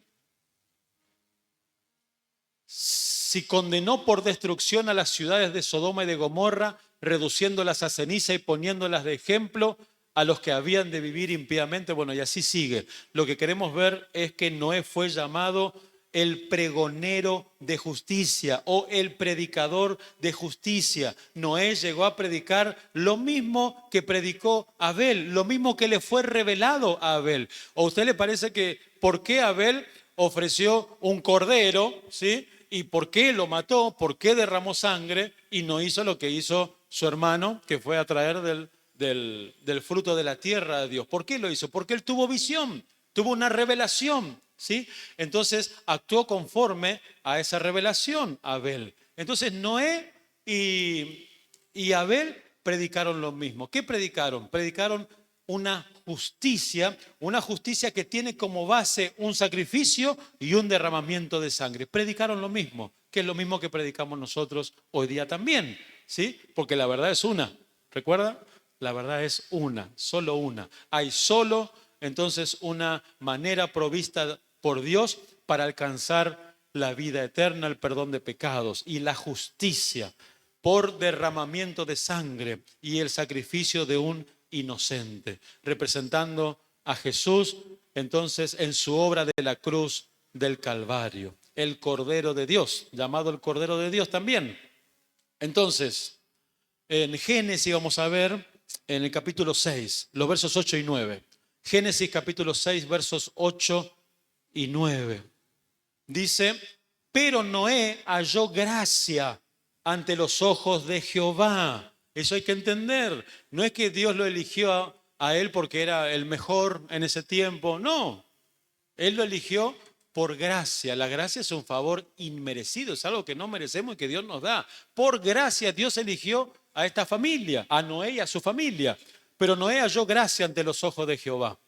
Si condenó por destrucción a las ciudades de Sodoma y de Gomorra, reduciéndolas a ceniza y poniéndolas de ejemplo a los que habían de vivir impíamente. Bueno, y así sigue. Lo que queremos ver es que Noé fue llamado el pregonero de justicia o el predicador de justicia. Noé llegó a predicar lo mismo que predicó Abel, lo mismo que le fue revelado a Abel. ¿O a usted le parece que por qué Abel ofreció un cordero, ¿sí? ¿Y por qué lo mató? ¿Por qué derramó sangre? Y no hizo lo que hizo su hermano, que fue a traer del fruto de la tierra de Dios. ¿Por qué lo hizo? Porque él tuvo visión, tuvo una revelación, ¿sí? Entonces actuó conforme a esa revelación Abel. Entonces Noé y Abel predicaron lo mismo. ¿Qué predicaron? Predicaron una justicia que tiene como base un sacrificio y un derramamiento de sangre. Predicaron lo mismo, que es lo mismo que predicamos nosotros hoy día también, ¿sí? Porque la verdad es una, ¿recuerda? La verdad es una, solo una. Hay solo, entonces, una manera provista por Dios para alcanzar la vida eterna, el perdón de pecados y la justicia por derramamiento de sangre y el sacrificio de un inocente, representando a Jesús entonces en su obra de la cruz del Calvario, el Cordero de Dios, llamado el Cordero de Dios también. Entonces, en Génesis vamos a ver en el capítulo 6, los versos 8 y 9. Génesis capítulo 6, versos 8 y 9. Dice, pero Noé halló gracia ante los ojos de Jehová. Eso hay que entender. No es que Dios lo eligió a él porque era el mejor en ese tiempo. No, él lo eligió por gracia. La gracia es un favor inmerecido, es algo que no merecemos y que Dios nos da. Por gracia Dios eligió a esta familia, a Noé y a su familia. Pero Noé halló gracia ante los ojos de Jehová.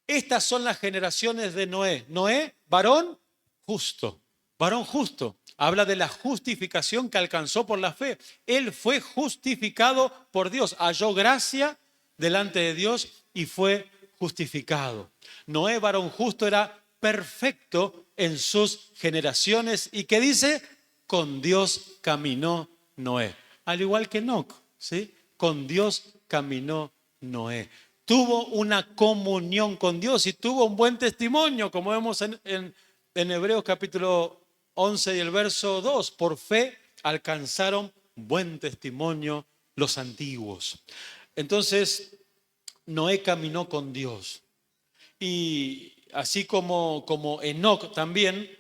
Estas son las generaciones de Noé. Noé, varón justo. Varón justo. Habla de la justificación que alcanzó por la fe. Él fue justificado por Dios. Halló gracia delante de Dios y fue justificado. Noé, varón justo, era perfecto en sus generaciones. ¿Y qué dice? Con Dios caminó Noé. Al igual que Enoc, ¿sí? Con Dios caminó Noé. Tuvo una comunión con Dios y tuvo un buen testimonio, como vemos en Hebreos capítulo 11 y el verso 2. Por fe alcanzaron buen testimonio los antiguos. Entonces, Noé caminó con Dios. Y así como Enoc también,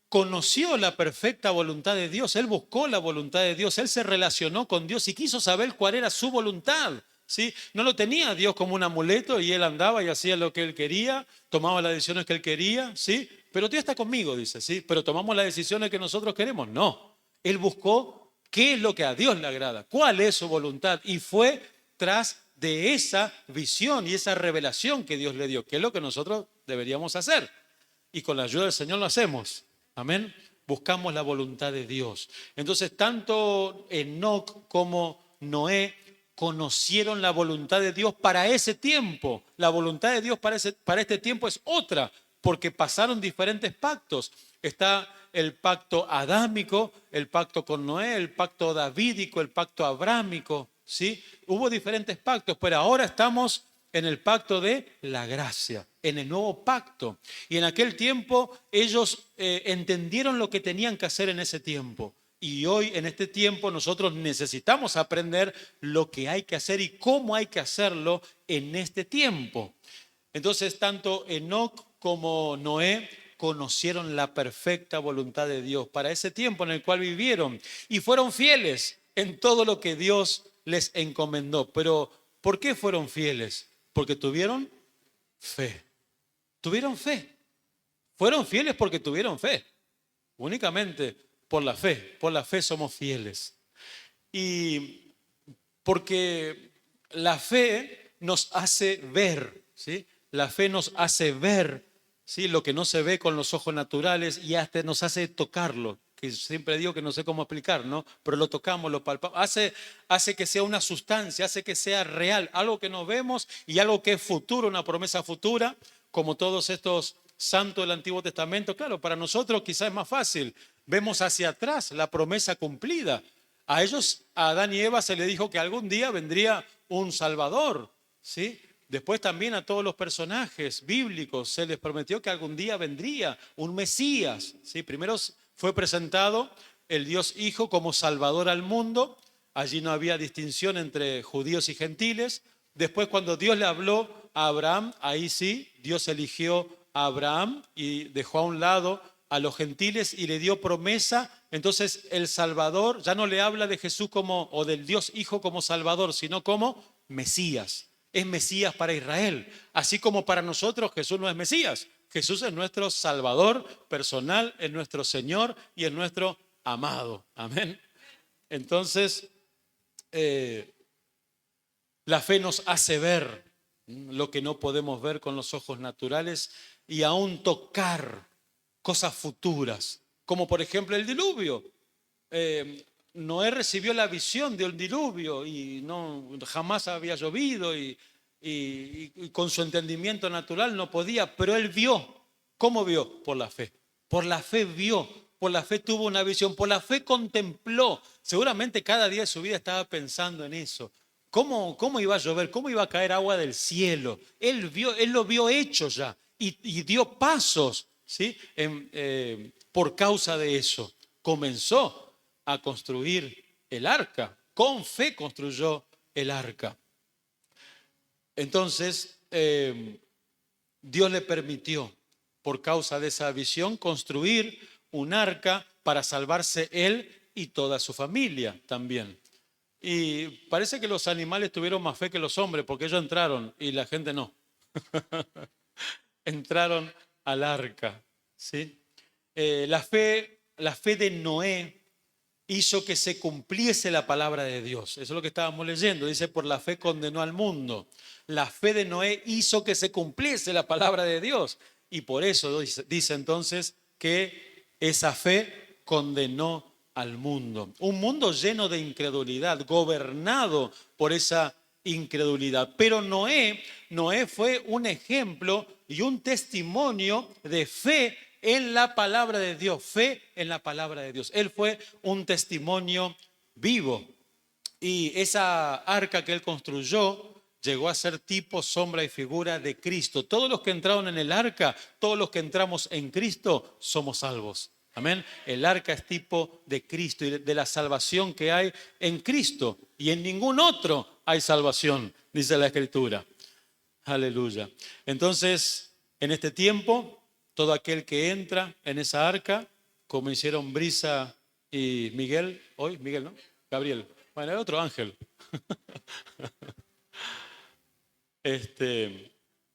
conoció la perfecta voluntad de Dios, él buscó la voluntad de Dios, él se relacionó con Dios y quiso saber cuál era su voluntad, ¿sí? No lo tenía Dios como un amuleto y él andaba y hacía lo que él quería, tomaba las decisiones que él quería, ¿sí? Pero Dios está conmigo, dice, ¿sí? Pero tomamos las decisiones que nosotros queremos. No, él buscó qué es lo que a Dios le agrada, cuál es su voluntad y fue tras de esa visión y esa revelación que Dios le dio, que es lo que nosotros deberíamos hacer. Y con la ayuda del Señor lo hacemos. Amén. Buscamos la voluntad de Dios. Entonces, tanto Enoc como Noé conocieron la voluntad de Dios para ese tiempo. La voluntad de Dios para este tiempo es otra, porque pasaron diferentes pactos. Está el pacto adámico, el pacto con Noé, el pacto davídico, el pacto abrámico, ¿sí? Hubo diferentes pactos, pero ahora estamos en el pacto de la gracia, en el nuevo pacto. Y en aquel tiempo ellos entendieron lo que tenían que hacer en ese tiempo. Y hoy, en este tiempo, nosotros necesitamos aprender lo que hay que hacer y cómo hay que hacerlo en este tiempo. Entonces, tanto Enoc como Noé conocieron la perfecta voluntad de Dios para ese tiempo en el cual vivieron y fueron fieles en todo lo que Dios les encomendó. Pero, ¿por qué fueron fieles? Porque tuvieron fe. Tuvieron fe. Fueron fieles porque tuvieron fe. Únicamente por la fe. Por la fe somos fieles. Y porque la fe nos hace ver, ¿sí? La fe nos hace ver, ¿sí? Lo que no se ve con los ojos naturales y hasta nos hace tocarlo. Que siempre digo que no sé cómo explicar, ¿no? Pero lo tocamos, lo palpamos, hace que sea una sustancia, hace que sea real, algo que no vemos y algo que es futuro, una promesa futura, como todos estos santos del Antiguo Testamento. Claro, para nosotros quizás es más fácil, vemos hacia atrás la promesa cumplida. A ellos, a Adán y Eva se les dijo que algún día vendría un Salvador, ¿sí? Después también a todos los personajes bíblicos se les prometió que algún día vendría un Mesías, ¿sí? Primero fue presentado el Dios Hijo como Salvador al mundo. Allí no había distinción entre judíos y gentiles. Después, cuando Dios le habló a Abraham, ahí sí, Dios eligió a Abraham y dejó a un lado a los gentiles y le dio promesa. Entonces el Salvador ya no le habla de Jesús como, o del Dios Hijo como Salvador, sino como Mesías. Es Mesías para Israel. Así como para nosotros Jesús no es Mesías. Jesús es nuestro Salvador personal, es nuestro Señor y es nuestro amado. Amén. Entonces, la fe nos hace ver lo que no podemos ver con los ojos naturales y aún tocar cosas futuras, como por ejemplo el diluvio. Noé recibió la visión de un diluvio y jamás había llovido y con su entendimiento natural no podía, pero él vio. ¿Cómo vio? Por la fe. Por la fe vio, por la fe tuvo una visión, por la fe contempló. Seguramente cada día de su vida estaba pensando en eso. ¿Cómo iba a llover? ¿Cómo iba a caer agua del cielo? Él lo vio hecho ya y dio pasos, ¿sí? Por causa de eso. Comenzó a construir el arca. Con fe construyó el arca. Entonces, Dios le permitió, por causa de esa visión, construir un arca para salvarse él y toda su familia también. Y parece que los animales tuvieron más fe que los hombres, porque ellos entraron y la gente no. Entraron al arca, ¿sí? La fe de Noé hizo que se cumpliese la palabra de Dios. Eso es lo que estábamos leyendo. Dice, por la fe condenó al mundo. La fe de Noé hizo que se cumpliese la palabra de Dios. Y por eso dice entonces que esa fe condenó al mundo. Un mundo lleno de incredulidad, gobernado por esa incredulidad. Pero Noé fue un ejemplo y un testimonio de fe en la palabra de Dios, fe en la palabra de Dios. Él fue un testimonio vivo y esa arca que él construyó llegó a ser tipo, sombra y figura de Cristo. Todos los que entraron en el arca, todos los que entramos en Cristo, somos salvos. Amén. El arca es tipo de Cristo y de la salvación que hay en Cristo y en ningún otro hay salvación, dice la Escritura. Aleluya. Entonces, en este tiempo, todo aquel que entra en esa arca como hicieron Brisa y Miguel, hoy, Miguel, ¿no? Gabriel. Bueno, el otro ángel.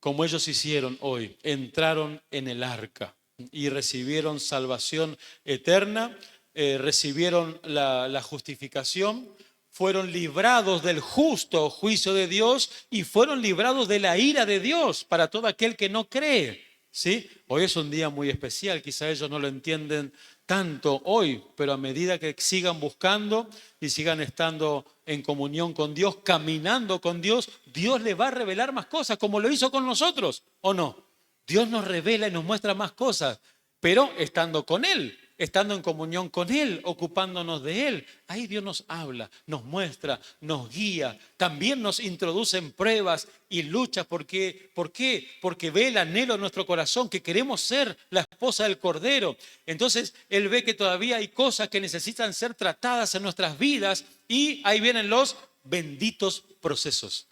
Como ellos hicieron hoy, entraron en el arca y recibieron salvación eterna, recibieron la justificación, fueron librados del justo juicio de Dios y fueron librados de la ira de Dios para todo aquel que no cree. ¿Sí? Hoy es un día muy especial, quizá ellos no lo entienden tanto hoy, pero a medida que sigan buscando y sigan estando en comunión con Dios, caminando con Dios, Dios les va a revelar más cosas, como lo hizo con nosotros, ¿o no? Dios nos revela y nos muestra más cosas, pero estando con Él, estando en comunión con Él, ocupándonos de Él. Ahí Dios nos habla, nos muestra, nos guía, también nos introduce en pruebas y luchas. ¿Por qué? Porque ve el anhelo de nuestro corazón, que queremos ser la esposa del Cordero. Entonces Él ve que todavía hay cosas que necesitan ser tratadas en nuestras vidas y ahí vienen los benditos procesos.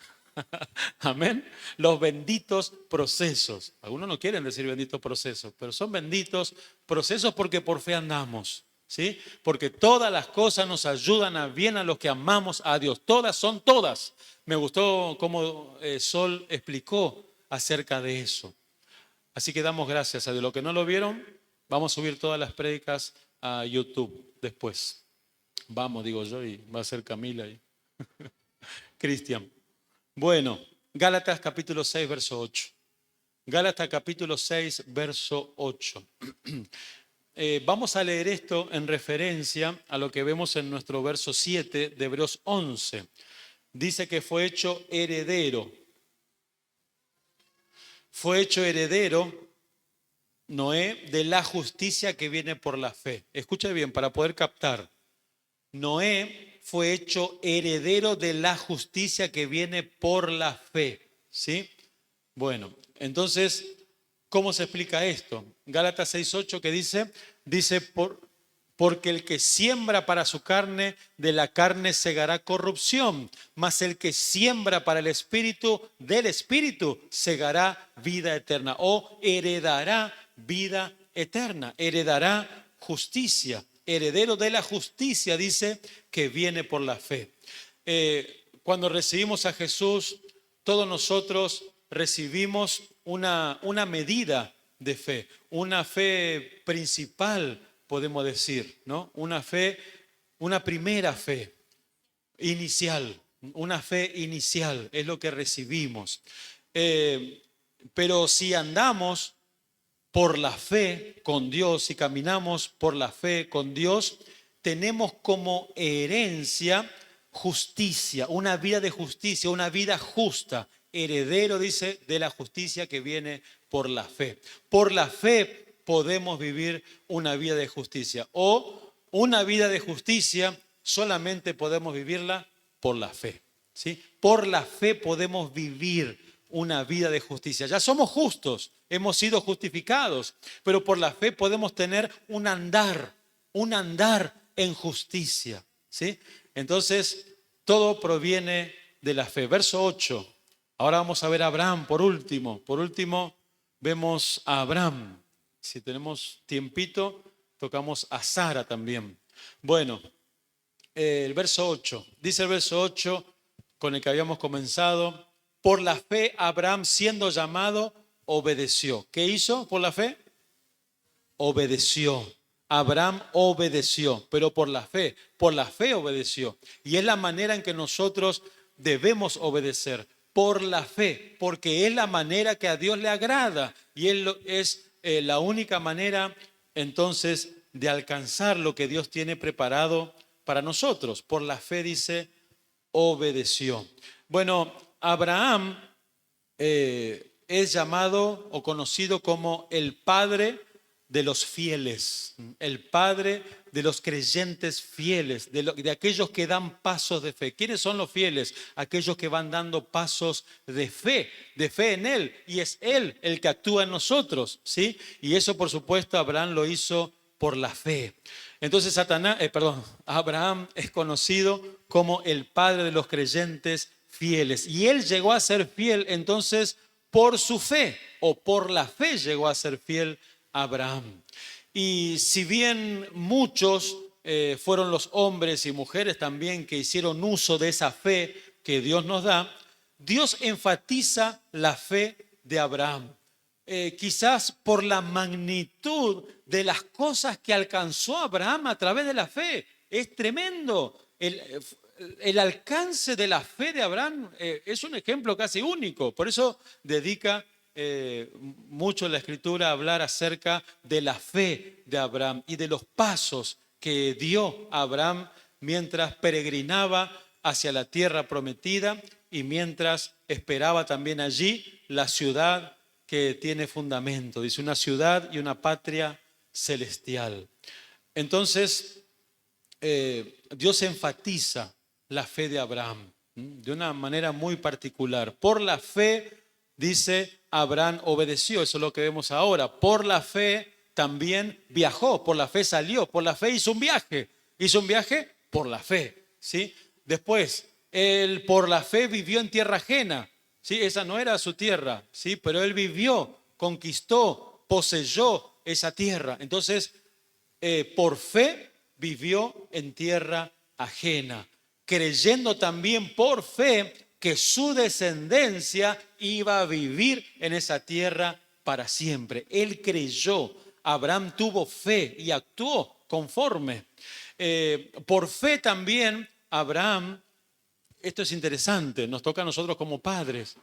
Amén. Los benditos procesos. Algunos no quieren decir benditos procesos, pero son benditos procesos porque por fe andamos. ¿Sí? Porque todas las cosas nos ayudan a bien a los que amamos a Dios. Todas son todas. Me gustó cómo Sol explicó acerca de eso. Así que damos gracias a Dios. Los que no lo vieron, vamos a subir todas las prédicas a YouTube después. Vamos, digo yo, y va a ser Camila y Cristian. Bueno, Gálatas capítulo 6, verso 8. Gálatas capítulo 6, verso 8. Vamos a leer esto en referencia a lo que vemos en nuestro verso 7 de Hebreos 11. Dice que fue hecho heredero. Fue hecho heredero Noé de la justicia que viene por la fe. Escuche bien para poder captar. Noé fue hecho heredero de la justicia que viene por la fe. ¿Sí? Bueno, entonces, ¿cómo se explica esto? Gálatas 6:8 que dice porque el que siembra para su carne, de la carne segará corrupción, mas el que siembra para el Espíritu, del Espíritu segará vida eterna o heredará vida eterna, heredará justicia. Heredero de la justicia, dice, que viene por la fe. Cuando recibimos a Jesús, todos nosotros recibimos una medida de fe, una fe principal, podemos decir, ¿no? Una fe, una primera fe inicial, una fe inicial es lo que recibimos. Pero si andamos por la fe con Dios, si caminamos por la fe con Dios, tenemos como herencia justicia, una vida de justicia, una vida justa. Heredero, dice, de la justicia que viene por la fe. Por la fe podemos vivir una vida de justicia. O una vida de justicia solamente podemos vivirla por la fe. ¿Sí? Por la fe podemos vivir una vida de justicia. Ya somos justos, hemos sido justificados, pero por la fe podemos tener un andar en justicia. ¿Sí? Entonces, todo proviene de la fe. Verso 8. Ahora vamos a ver a Abraham por último. Por último, vemos a Abraham. Si tenemos tiempito, tocamos a Sara también. Bueno, el verso 8. Dice el verso 8 con el que habíamos comenzado. Por la fe, Abraham, siendo llamado, obedeció. ¿Qué hizo por la fe? Obedeció. Abraham obedeció, pero por la fe obedeció. Y es la manera en que nosotros debemos obedecer, por la fe, porque es la manera que a Dios le agrada y es la única manera entonces de alcanzar lo que Dios tiene preparado para nosotros. Por la fe, dice, obedeció. Bueno, Abraham es llamado o conocido como el padre de los fieles, el padre de los creyentes fieles, de aquellos que dan pasos de fe. ¿Quiénes son los fieles? Aquellos que van dando pasos de fe en Él, y es Él el que actúa en nosotros, ¿sí? Y eso, por supuesto, Abraham lo hizo por la fe. Entonces Abraham es conocido como el padre de los creyentes fieles, y él llegó a ser fiel entonces por su fe, o por la fe llegó a ser fiel Abraham. Y si bien muchos fueron los hombres y mujeres también que hicieron uso de esa fe que Dios nos da, Dios enfatiza la fe de Abraham. Quizás por la magnitud de las cosas que alcanzó Abraham a través de la fe. Es tremendo. El alcance de la fe de Abraham es un ejemplo casi único. Por eso dedica mucho la Escritura a hablar acerca de la fe de Abraham y de los pasos que dio Abraham mientras peregrinaba hacia la tierra prometida y mientras esperaba también allí la ciudad que tiene fundamento. Dice, una ciudad y una patria celestial. Entonces, Dios enfatiza la fe de Abraham de una manera muy particular. Por la fe, dice, Abraham obedeció. Eso es lo que vemos ahora. Por la fe también viajó, por la fe salió, por la fe hizo un viaje. Hizo un viaje por la fe, ¿sí? Después, él por la fe vivió en tierra ajena, ¿sí? Esa no era su tierra, ¿sí? Pero él vivió, conquistó, poseyó esa tierra. Entonces, por fe vivió en tierra ajena, creyendo también por fe que su descendencia iba a vivir en esa tierra para siempre. Él creyó, Abraham tuvo fe y actuó conforme. Por fe también Abraham, esto es interesante, nos toca a nosotros como padres.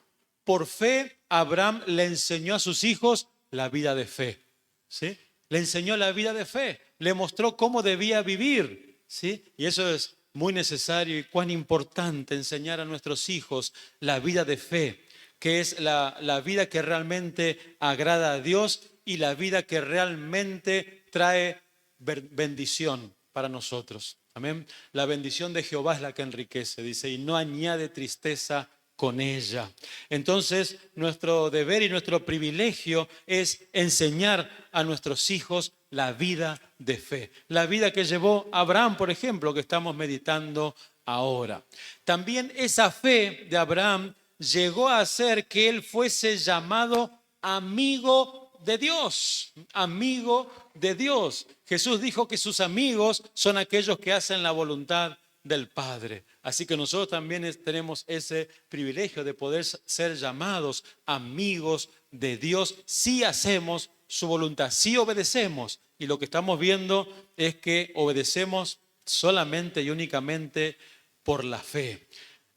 Por fe Abraham le enseñó a sus hijos la vida de fe, ¿sí? Le enseñó la vida de fe, le mostró cómo debía vivir, ¿sí? Y eso es muy necesario y cuán importante enseñar a nuestros hijos la vida de fe, que es la vida que realmente agrada a Dios y la vida que realmente trae bendición para nosotros. Amén. La bendición de Jehová es la que enriquece, dice, y no añade tristeza con ella. Entonces, nuestro deber y nuestro privilegio es enseñar a nuestros hijos la vida de fe. La vida que llevó Abraham, por ejemplo, que estamos meditando ahora. También esa fe de Abraham llegó a hacer que él fuese llamado amigo de Dios. Amigo de Dios. Jesús dijo que sus amigos son aquellos que hacen la voluntad del Padre. Así que nosotros también tenemos ese privilegio de poder ser llamados amigos de Dios si hacemos su voluntad, si obedecemos. Y lo que estamos viendo es que obedecemos solamente y únicamente por la fe.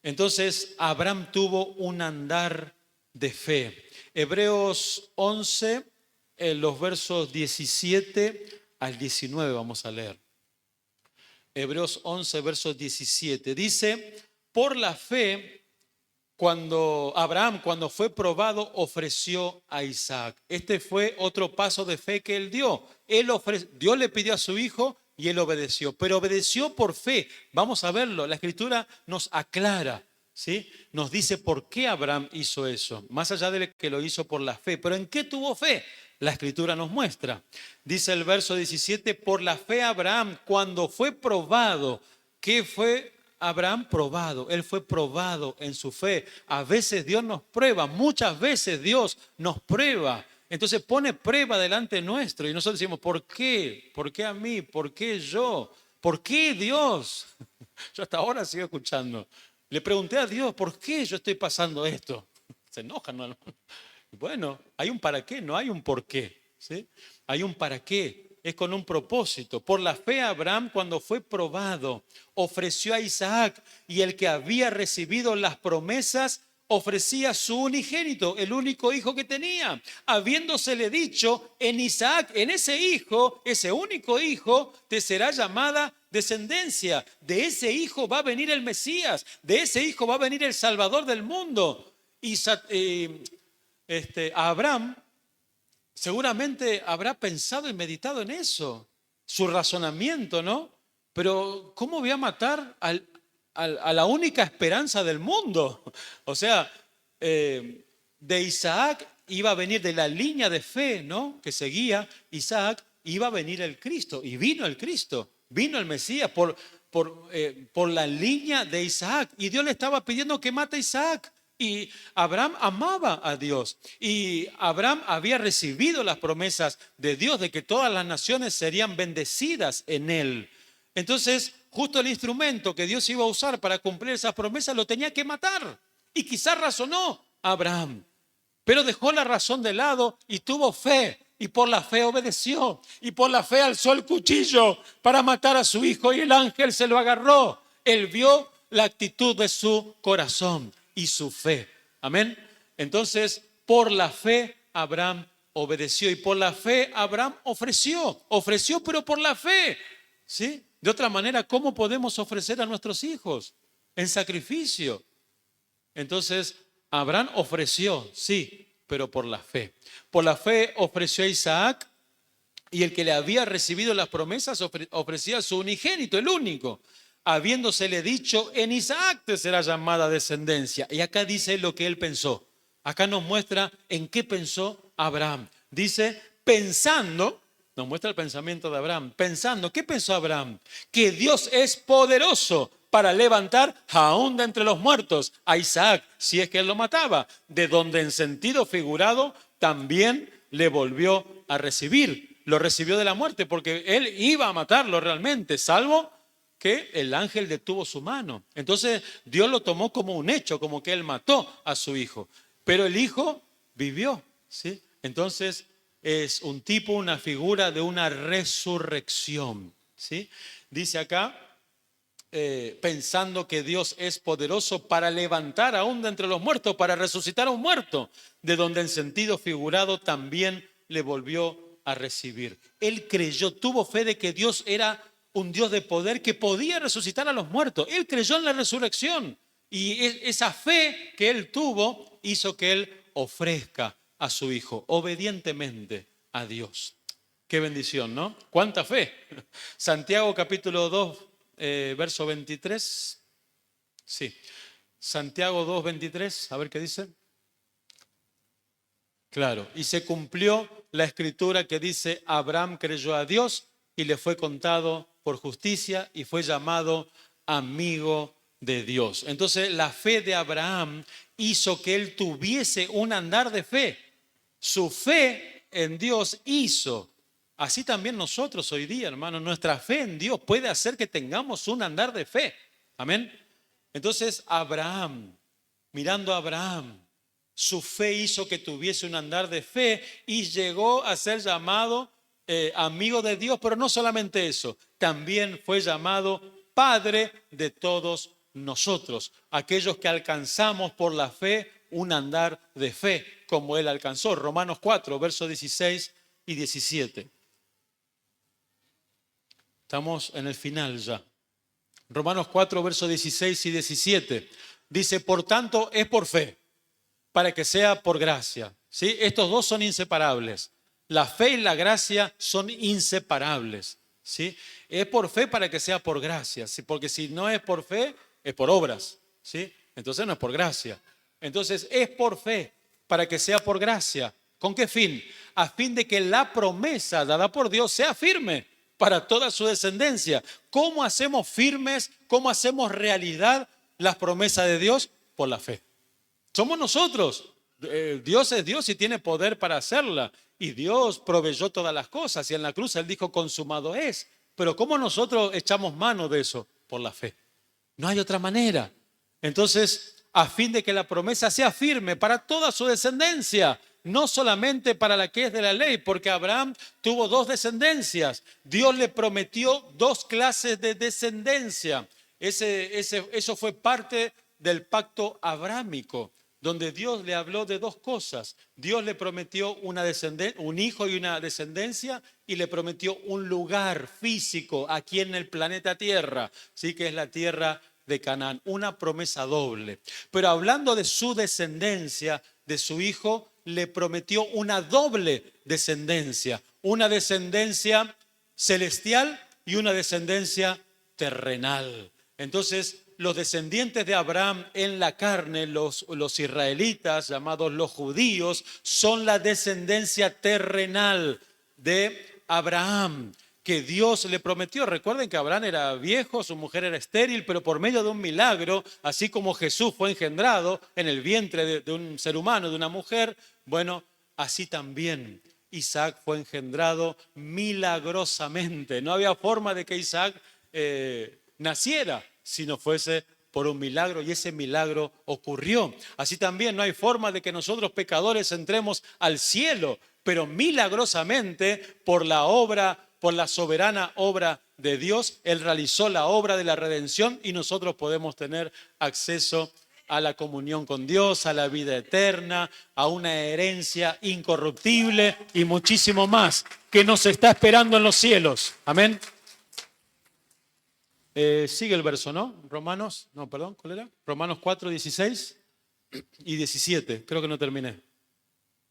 Entonces, Abraham tuvo un andar de fe. Hebreos 11, los versos 17 al 19 vamos a leer. Hebreos 11, versos 17. Dice, por la fe, Abraham, cuando fue probado, ofreció a Isaac. Este fue otro paso de fe que él dio. Dios le pidió a su hijo y él obedeció, pero obedeció por fe. Vamos a verlo, la Escritura nos aclara, ¿sí? Nos dice por qué Abraham hizo eso, más allá de que lo hizo por la fe. ¿Pero en qué tuvo fe? La Escritura nos muestra. Dice el verso 17, por la fe Abraham, cuando fue probado. ¿Qué fue Abraham? Probado. Él fue probado en su fe. A veces Dios nos prueba, muchas veces Dios nos prueba. Entonces pone prueba delante nuestro y nosotros decimos, ¿por qué? ¿Por qué a mí? ¿Por qué yo? ¿Por qué Dios? Yo hasta ahora sigo escuchando. Le pregunté a Dios, ¿por qué yo estoy pasando esto? Se enojan, ¿no? Bueno, hay un para qué, no hay un por qué, ¿sí? Hay un para qué, es con un propósito. Por la fe Abraham, cuando fue probado, ofreció a Isaac, y el que había recibido las promesas ofrecía su unigénito, el único hijo que tenía, habiéndosele dicho, en Isaac, en ese hijo, ese único hijo, te será llamada descendencia. De ese hijo va a venir el Mesías, de ese hijo va a venir el Salvador del mundo. Abraham seguramente habrá pensado y meditado en eso, su razonamiento, ¿no? Pero ¿cómo voy a matar a la única esperanza del mundo? O sea, de Isaac iba a venir, de la línea de fe, ¿no?, que seguía Isaac, iba a venir el Cristo, y vino el Cristo, vino el Mesías por la línea de Isaac, y Dios le estaba pidiendo que mate a Isaac. Y Abraham amaba a Dios. Y Abraham había recibido las promesas de Dios de que todas las naciones serían bendecidas en él. Entonces, justo el instrumento que Dios iba a usar para cumplir esas promesas lo tenía que matar. Y quizás razonó Abraham, pero dejó la razón de lado y tuvo fe. Y por la fe obedeció. Y por la fe alzó el cuchillo para matar a su hijo y el ángel se lo agarró. Él vio la actitud de su corazón y su fe. Amén. Entonces, por la fe Abraham obedeció y por la fe Abraham ofreció, pero por la fe. ¿Sí? De otra manera, ¿cómo podemos ofrecer a nuestros hijos? En sacrificio. Entonces, Abraham ofreció, sí, pero por la fe. Por la fe ofreció a Isaac y el que le había recibido las promesas ofrecía a su unigénito, el único, habiéndosele dicho, en Isaac te será llamada descendencia. Y acá dice lo que él pensó. Acá nos muestra en qué pensó Abraham. Dice, pensando, nos muestra el pensamiento de Abraham. Pensando, ¿qué pensó Abraham? Que Dios es poderoso para levantar aún de entre los muertos a Isaac, si es que él lo mataba, de donde en sentido figurado también le volvió a recibir. Lo recibió de la muerte porque él iba a matarlo realmente, salvo que el ángel detuvo su mano. Entonces Dios lo tomó como un hecho, como que él mató a su hijo. Pero el hijo vivió, ¿sí? Entonces es un tipo, una figura de una resurrección, ¿sí? Dice acá, pensando que Dios es poderoso para levantar aún de entre los muertos, para resucitar a un muerto, de donde en sentido figurado también le volvió a recibir. Él creyó, tuvo fe de que Dios era un Dios de poder que podía resucitar a los muertos. Él creyó en la resurrección y esa fe que él tuvo hizo que él ofrezca a su hijo obedientemente a Dios. Qué bendición, ¿no? ¿Cuánta fe? Santiago capítulo 2, verso 23. Sí, Santiago 2, 23, a ver qué dice. Claro, y se cumplió la escritura que dice, Abraham creyó a Dios y le fue contado por justicia y fue llamado amigo de Dios. Entonces la fe de Abraham hizo que él tuviese un andar de fe. Su fe en Dios hizo. Así también nosotros hoy día, hermanos, nuestra fe en Dios puede hacer que tengamos un andar de fe. Amén. Entonces Abraham, mirando a Abraham, su fe hizo que tuviese un andar de fe y llegó a ser llamado amigo de Dios, pero no solamente eso, también fue llamado Padre de todos nosotros, aquellos que alcanzamos por la fe un andar de fe, como él alcanzó. Romanos 4, versos 16 y 17. Estamos en el final ya. Romanos 4, versos 16 y 17. Dice, por tanto, es por fe, para que sea por gracia. ¿Sí? Estos dos son inseparables. La fe y la gracia son inseparables. ¿Sí? Es por fe para que sea por gracia. ¿Sí? Porque si no es por fe, es por obras. ¿Sí? Entonces no es por gracia. Entonces es por fe para que sea por gracia. ¿Con qué fin? A fin de que la promesa dada por Dios sea firme para toda su descendencia. ¿Cómo hacemos firmes, cómo hacemos realidad las promesas de Dios? Por la fe. Somos nosotros. Dios es Dios y tiene poder para hacerla. Y Dios proveyó todas las cosas. Y en la cruz Él dijo, consumado es. Pero ¿cómo nosotros echamos mano de eso? Por la fe. No hay otra manera. Entonces, a fin de que la promesa sea firme para toda su descendencia, no solamente para la que es de la ley, porque Abraham tuvo dos descendencias. Dios le prometió dos clases de descendencia. Eso fue parte del pacto abrámico, donde Dios le habló de dos cosas. Dios le prometió un hijo y una descendencia, y le prometió un lugar físico aquí en el planeta Tierra, ¿sí? Que es la tierra de Canaán, una promesa doble. Pero hablando de su descendencia, de su hijo, le prometió una doble descendencia, una descendencia celestial y una descendencia terrenal. Entonces, los descendientes de Abraham en la carne, los israelitas, llamados los judíos, son la descendencia terrenal de Abraham. que Dios le prometió. Recuerden que Abraham era viejo, su mujer era estéril, pero por medio de un milagro, así como Jesús fue engendrado en el vientre de un ser humano, de una mujer, bueno, así también Isaac fue engendrado milagrosamente. No había forma de que Isaac naciera si no fuese por un milagro, y ese milagro ocurrió. Así también no hay forma de que nosotros pecadores entremos al cielo, pero milagrosamente por la obra, por la soberana obra de Dios, Él realizó la obra de la redención y nosotros podemos tener acceso a la comunión con Dios, a la vida eterna, a una herencia incorruptible y muchísimo más que nos está esperando en los cielos. Amén. Sigue el verso, ¿no? Romanos, no, perdón, ¿cuál era? Romanos 4, 16 y 17, creo que no terminé.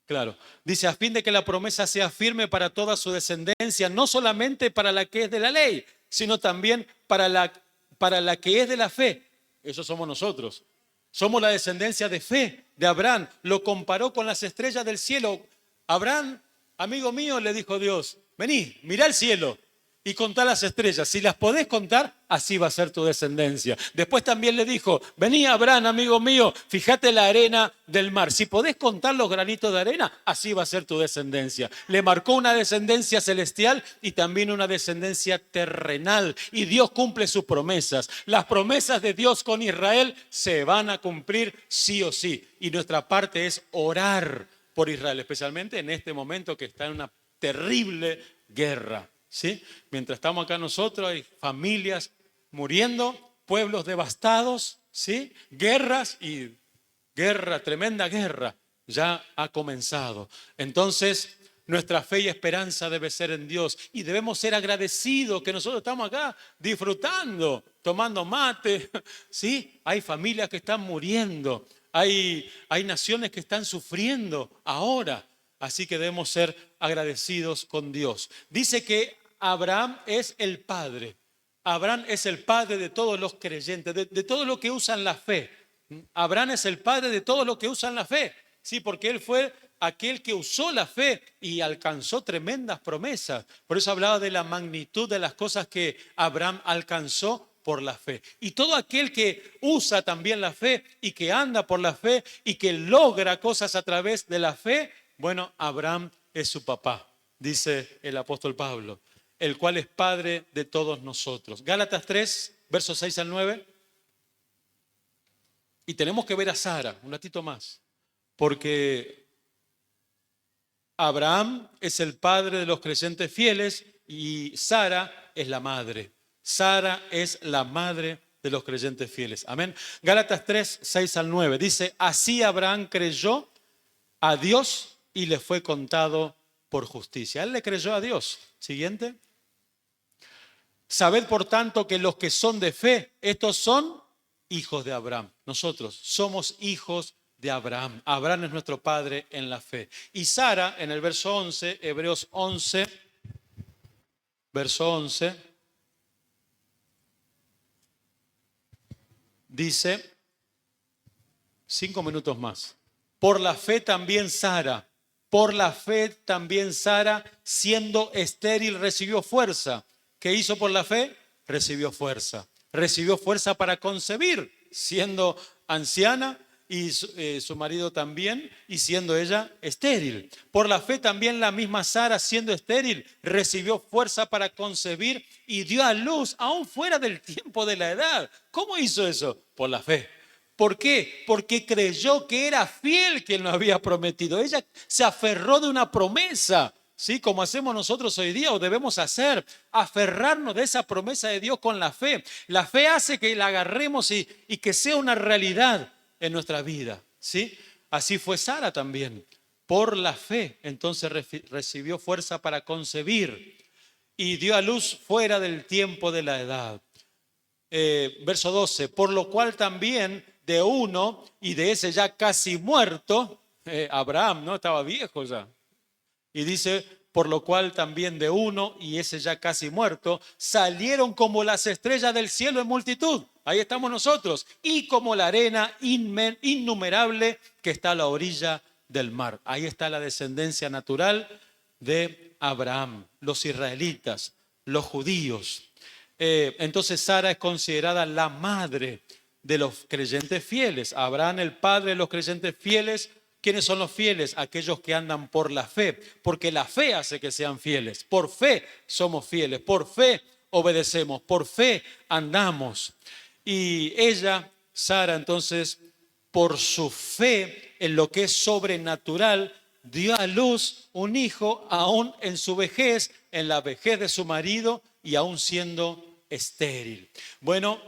Claro, dice, a fin de que la promesa sea firme para toda su descendencia, no solamente para la que es de la ley, sino también para la que es de la fe. Eso somos nosotros. Somos la descendencia de fe de Abraham. Lo comparó con las estrellas del cielo. Abraham, amigo mío, le dijo Dios, vení, mirá el cielo y contá las estrellas. Si las podés contar, así va a ser tu descendencia. Después también le dijo, vení Abraham, amigo mío, fíjate la arena del mar. Si podés contar los granitos de arena, así va a ser tu descendencia. Le marcó una descendencia celestial y también una descendencia terrenal. Y Dios cumple sus promesas. Las promesas de Dios con Israel se van a cumplir sí o sí. Y nuestra parte es orar por Israel, especialmente en este momento que está en una terrible guerra. ¿Sí? Mientras estamos acá nosotros, hay familias muriendo, pueblos devastados, ¿sí? Guerras y guerra, tremenda guerra, ya ha comenzado. Entonces, nuestra fe y esperanza debe ser en Dios y debemos ser agradecidos que nosotros estamos acá disfrutando, tomando mate, ¿sí? Hay familias que están muriendo, hay naciones que están sufriendo ahora. Así que debemos ser agradecidos con Dios. Dice que Abraham es el padre. Abraham es el padre de todos los creyentes, de todos los que usan la fe. Abraham es el padre de todos los que usan la fe. Sí, porque él fue aquel que usó la fe y alcanzó tremendas promesas. Por eso hablaba de la magnitud de las cosas que Abraham alcanzó por la fe. Y todo aquel que usa también la fe y que anda por la fe y que logra cosas a través de la fe, bueno, Abraham es su papá, dice el apóstol Pablo, el cual es padre de todos nosotros. Gálatas 3, versos 6 al 9. Y tenemos que ver a Sara un ratito más, porque Abraham es el padre de los creyentes fieles y Sara es la madre. Sara es la madre de los creyentes fieles. Amén. Gálatas 3, 6 al 9. Dice, así Abraham creyó a Dios y le fue contado por justicia. Él le creyó a Dios. Siguiente. Sabed por tanto que los que son de fe, estos son hijos de Abraham. Nosotros somos hijos de Abraham. Abraham es nuestro padre en la fe. Y Sara, en el verso 11, Hebreos 11, verso 11, dice, 5 minutos más. Por la fe también Sara, siendo estéril, recibió fuerza. ¿Qué hizo por la fe? Recibió fuerza. Recibió fuerza para concebir, siendo anciana y su marido también, y siendo ella estéril. Por la fe también la misma Sara, siendo estéril, recibió fuerza para concebir y dio a luz aún fuera del tiempo de la edad. ¿Cómo hizo eso? Por la fe. ¿Por qué? Porque creyó que era fiel quien lo había prometido. Ella se aferró de una promesa. ¿Sí? Como hacemos nosotros hoy día o debemos hacer, aferrarnos de esa promesa de Dios con la fe. La fe hace que la agarremos y que sea una realidad en nuestra vida. ¿Sí? Así fue Sara también. Por la fe, entonces recibió fuerza para concebir y dio a luz fuera del tiempo de la edad. Verso 12, por lo cual también de uno y de ese ya casi muerto, Abraham, ¿no? Estaba viejo ya. Y dice, por lo cual también de uno y ese ya casi muerto, salieron como las estrellas del cielo en multitud. Ahí estamos nosotros. Y como la arena innumerable que está a la orilla del mar. Ahí está la descendencia natural de Abraham, los israelitas. los judíos. Entonces Sara es considerada la madre de los creyentes fieles. Abraham, el padre de los creyentes fieles. ¿Quiénes son los fieles? Aquellos que andan por la fe, porque la fe hace que sean fieles. Por fe somos fieles, por fe obedecemos, por fe andamos. Y ella, Sara, entonces, por su fe en lo que es sobrenatural, dio a luz un hijo aún en su vejez, en la vejez de su marido y aún siendo estéril. Bueno,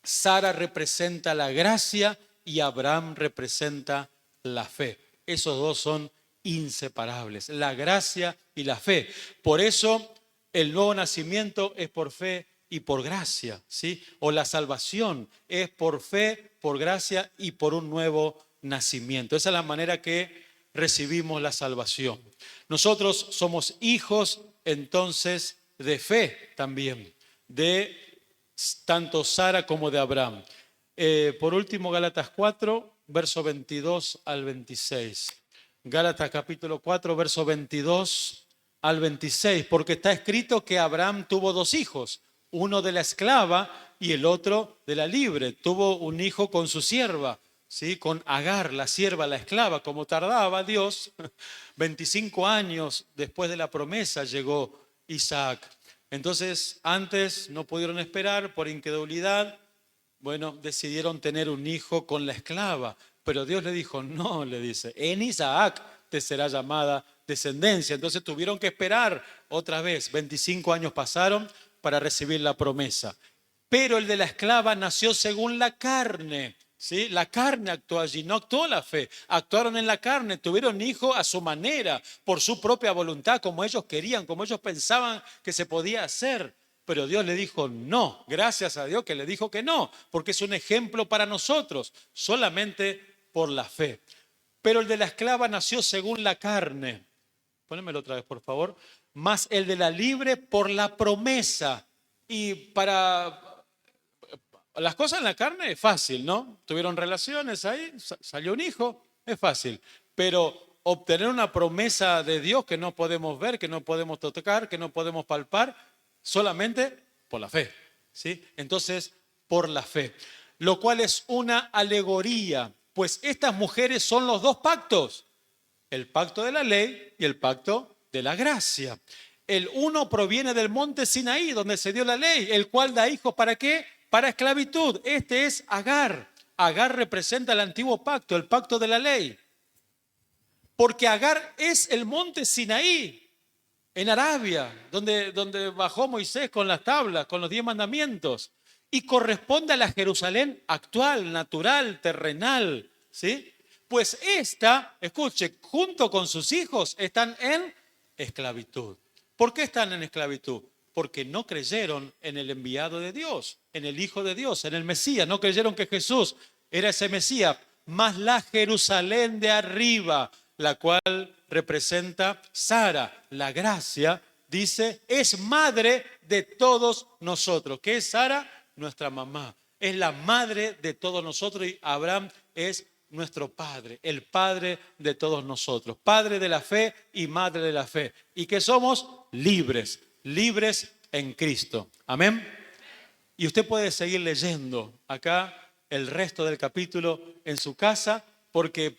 Sara representa la gracia y Abraham representa la fe. Esos dos son inseparables, la gracia y la fe. Por eso el nuevo nacimiento es por fe y por gracia, ¿sí? O la salvación es por fe, por gracia y por un nuevo nacimiento. Esa es la manera que recibimos la salvación. Nosotros somos hijos entonces de fe también, de tanto Sara como de Abraham. Por último, Gálatas 4, verso 22 al 26. Gálatas capítulo 4, verso 22 al 26, porque está escrito que Abraham tuvo dos hijos, uno de la esclava y el otro de la libre. Tuvo un hijo con su sierva, ¿sí? Con Agar, la sierva, la esclava. Como tardaba Dios, 25 años después de la promesa llegó Isaac. Entonces, antes no pudieron esperar por incredulidad. Bueno, decidieron tener un hijo con la esclava, pero Dios le dijo, no, le dice, en Isaac te será llamada descendencia. Entonces tuvieron que esperar otra vez, 25 años pasaron para recibir la promesa. Pero el de la esclava nació según la carne, ¿sí? La carne actuó allí, no actuó la fe. Actuaron en la carne, tuvieron hijo a su manera, por su propia voluntad, como ellos querían, como ellos pensaban que se podía hacer. Pero Dios le dijo no, gracias a Dios que le dijo que no, porque es un ejemplo para nosotros, solamente por la fe. Pero el de la esclava nació según la carne. Pónmelo otra vez, por favor. Más el de la libre por la promesa. Y para las cosas en la carne es fácil, ¿no? Tuvieron relaciones ahí, salió un hijo, es fácil. Pero obtener una promesa de Dios que no podemos ver, que no podemos tocar, que no podemos palpar, solamente por la fe, ¿sí? Entonces, por la fe. Lo cual es una alegoría, pues estas mujeres son los dos pactos. El pacto de la ley y el pacto de la gracia. El uno proviene del monte Sinaí, donde se dio la ley, el cual da hijos, ¿para qué? Para esclavitud. Este es Agar. Agar representa el antiguo pacto, el pacto de la ley. Porque Agar es el monte Sinaí, en Arabia, donde bajó Moisés con las tablas, con los 10 mandamientos. Y corresponde a la Jerusalén actual, natural, terrenal, ¿sí? Pues esta, escuche, junto con sus hijos están en esclavitud. ¿Por qué están en esclavitud? Porque no creyeron en el enviado de Dios, en el Hijo de Dios, en el Mesías. No creyeron que Jesús era ese Mesías. Más la Jerusalén de arriba, la cual representa Sara, la gracia, dice, es madre de todos nosotros. ¿Qué es Sara? Nuestra mamá. Es la madre de todos nosotros y Abraham es nuestro padre, el padre de todos nosotros. Padre de la fe y madre de la fe. Y que somos libres, libres en Cristo. Amén. Y usted puede seguir leyendo acá el resto del capítulo en su casa, porque,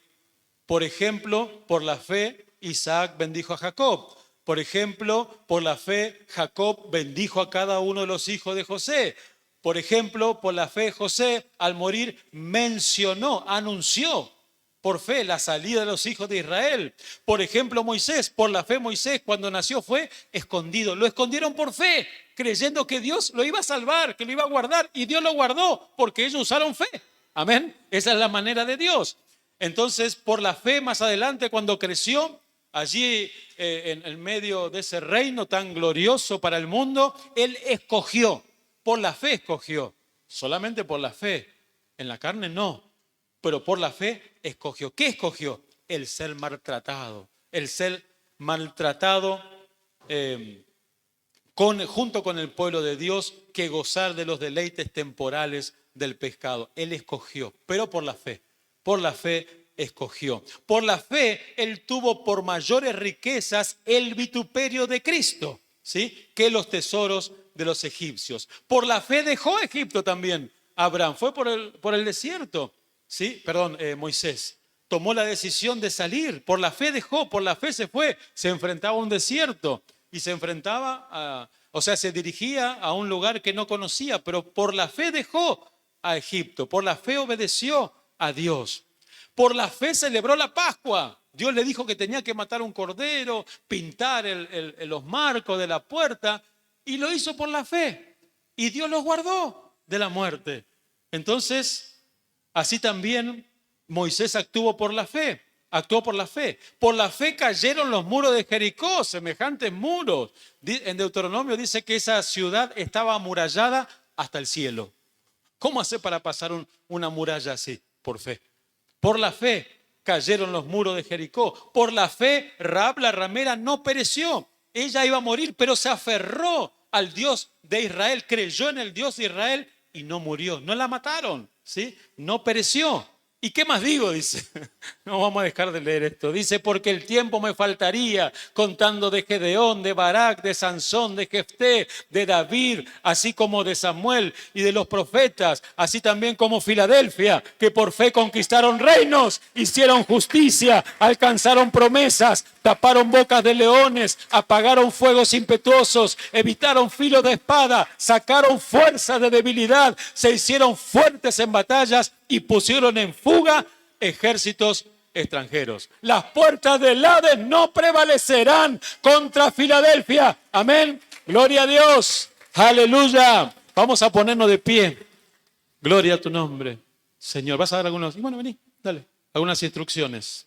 por ejemplo, por la fe, Isaac bendijo a Jacob. Por ejemplo, por la fe, Jacob bendijo a cada uno de los hijos de José. Por ejemplo, por la fe, José, al morir, mencionó, anunció por fe la salida de los hijos de Israel. Por ejemplo, Moisés, por la fe, Moisés, cuando nació fue escondido. Lo escondieron por fe, creyendo que Dios lo iba a salvar, que lo iba a guardar. Y Dios lo guardó porque ellos usaron fe. Amén. Esa es la manera de Dios. Entonces, por la fe, más adelante, cuando creció, allí en el medio de ese reino tan glorioso para el mundo, él escogió. Por la fe escogió, solamente por la fe. En la carne no, pero por la fe escogió. ¿Qué escogió? El ser maltratado. El ser maltratado junto con el pueblo de Dios, que gozar de los deleites temporales del pecado. Él escogió, pero por la fe. Por la fe escogió. Por la fe, él tuvo por mayores riquezas el vituperio de Cristo. ¿sí?, que los tesoros de los egipcios. Por la fe dejó Egipto también Abraham. Fue por el desierto, ¿sí? Moisés tomó la decisión de salir. Por la fe dejó, por la fe se fue. Se enfrentaba a un desierto y se se dirigía a un lugar que no conocía, pero por la fe dejó a Egipto. Por la fe obedeció a Dios. Por la fe celebró la Pascua. Dios le dijo que tenía que matar un cordero, pintar los marcos de la puerta, y lo hizo por la fe. Y Dios los guardó de la muerte. Entonces, así también Moisés actuó por la fe. Por la fe cayeron los muros de Jericó, semejantes muros. En Deuteronomio dice que esa ciudad estaba amurallada hasta el cielo. ¿Cómo hacer para pasar una muralla así? Por fe. Por la fe cayeron los muros de Jericó. Por la fe, Rahab la ramera no pereció. Ella iba a morir, pero se aferró al Dios de Israel, creyó en el Dios de Israel y no murió. No la mataron, ¿sí? No pereció. ¿Y qué más digo? Dice. No vamos a dejar de leer esto. Dice, porque el tiempo me faltaría contando de Gedeón, de Barak, de Sansón, de Jefté, de David, así como de Samuel y de los profetas, así también como Filadelfia, que por fe conquistaron reinos, hicieron justicia, alcanzaron promesas, taparon bocas de leones, apagaron fuegos impetuosos, evitaron filos de espada, sacaron fuerza de debilidad, se hicieron fuertes en batallas y pusieron en fuga ejércitos extranjeros. Las puertas del Hades no prevalecerán contra Filadelfia. Amén. Gloria a Dios. Aleluya. Vamos a ponernos de pie. Gloria a tu nombre, Señor. ¿Vas a dar algunos? Bueno, vení, dale. Algunas instrucciones.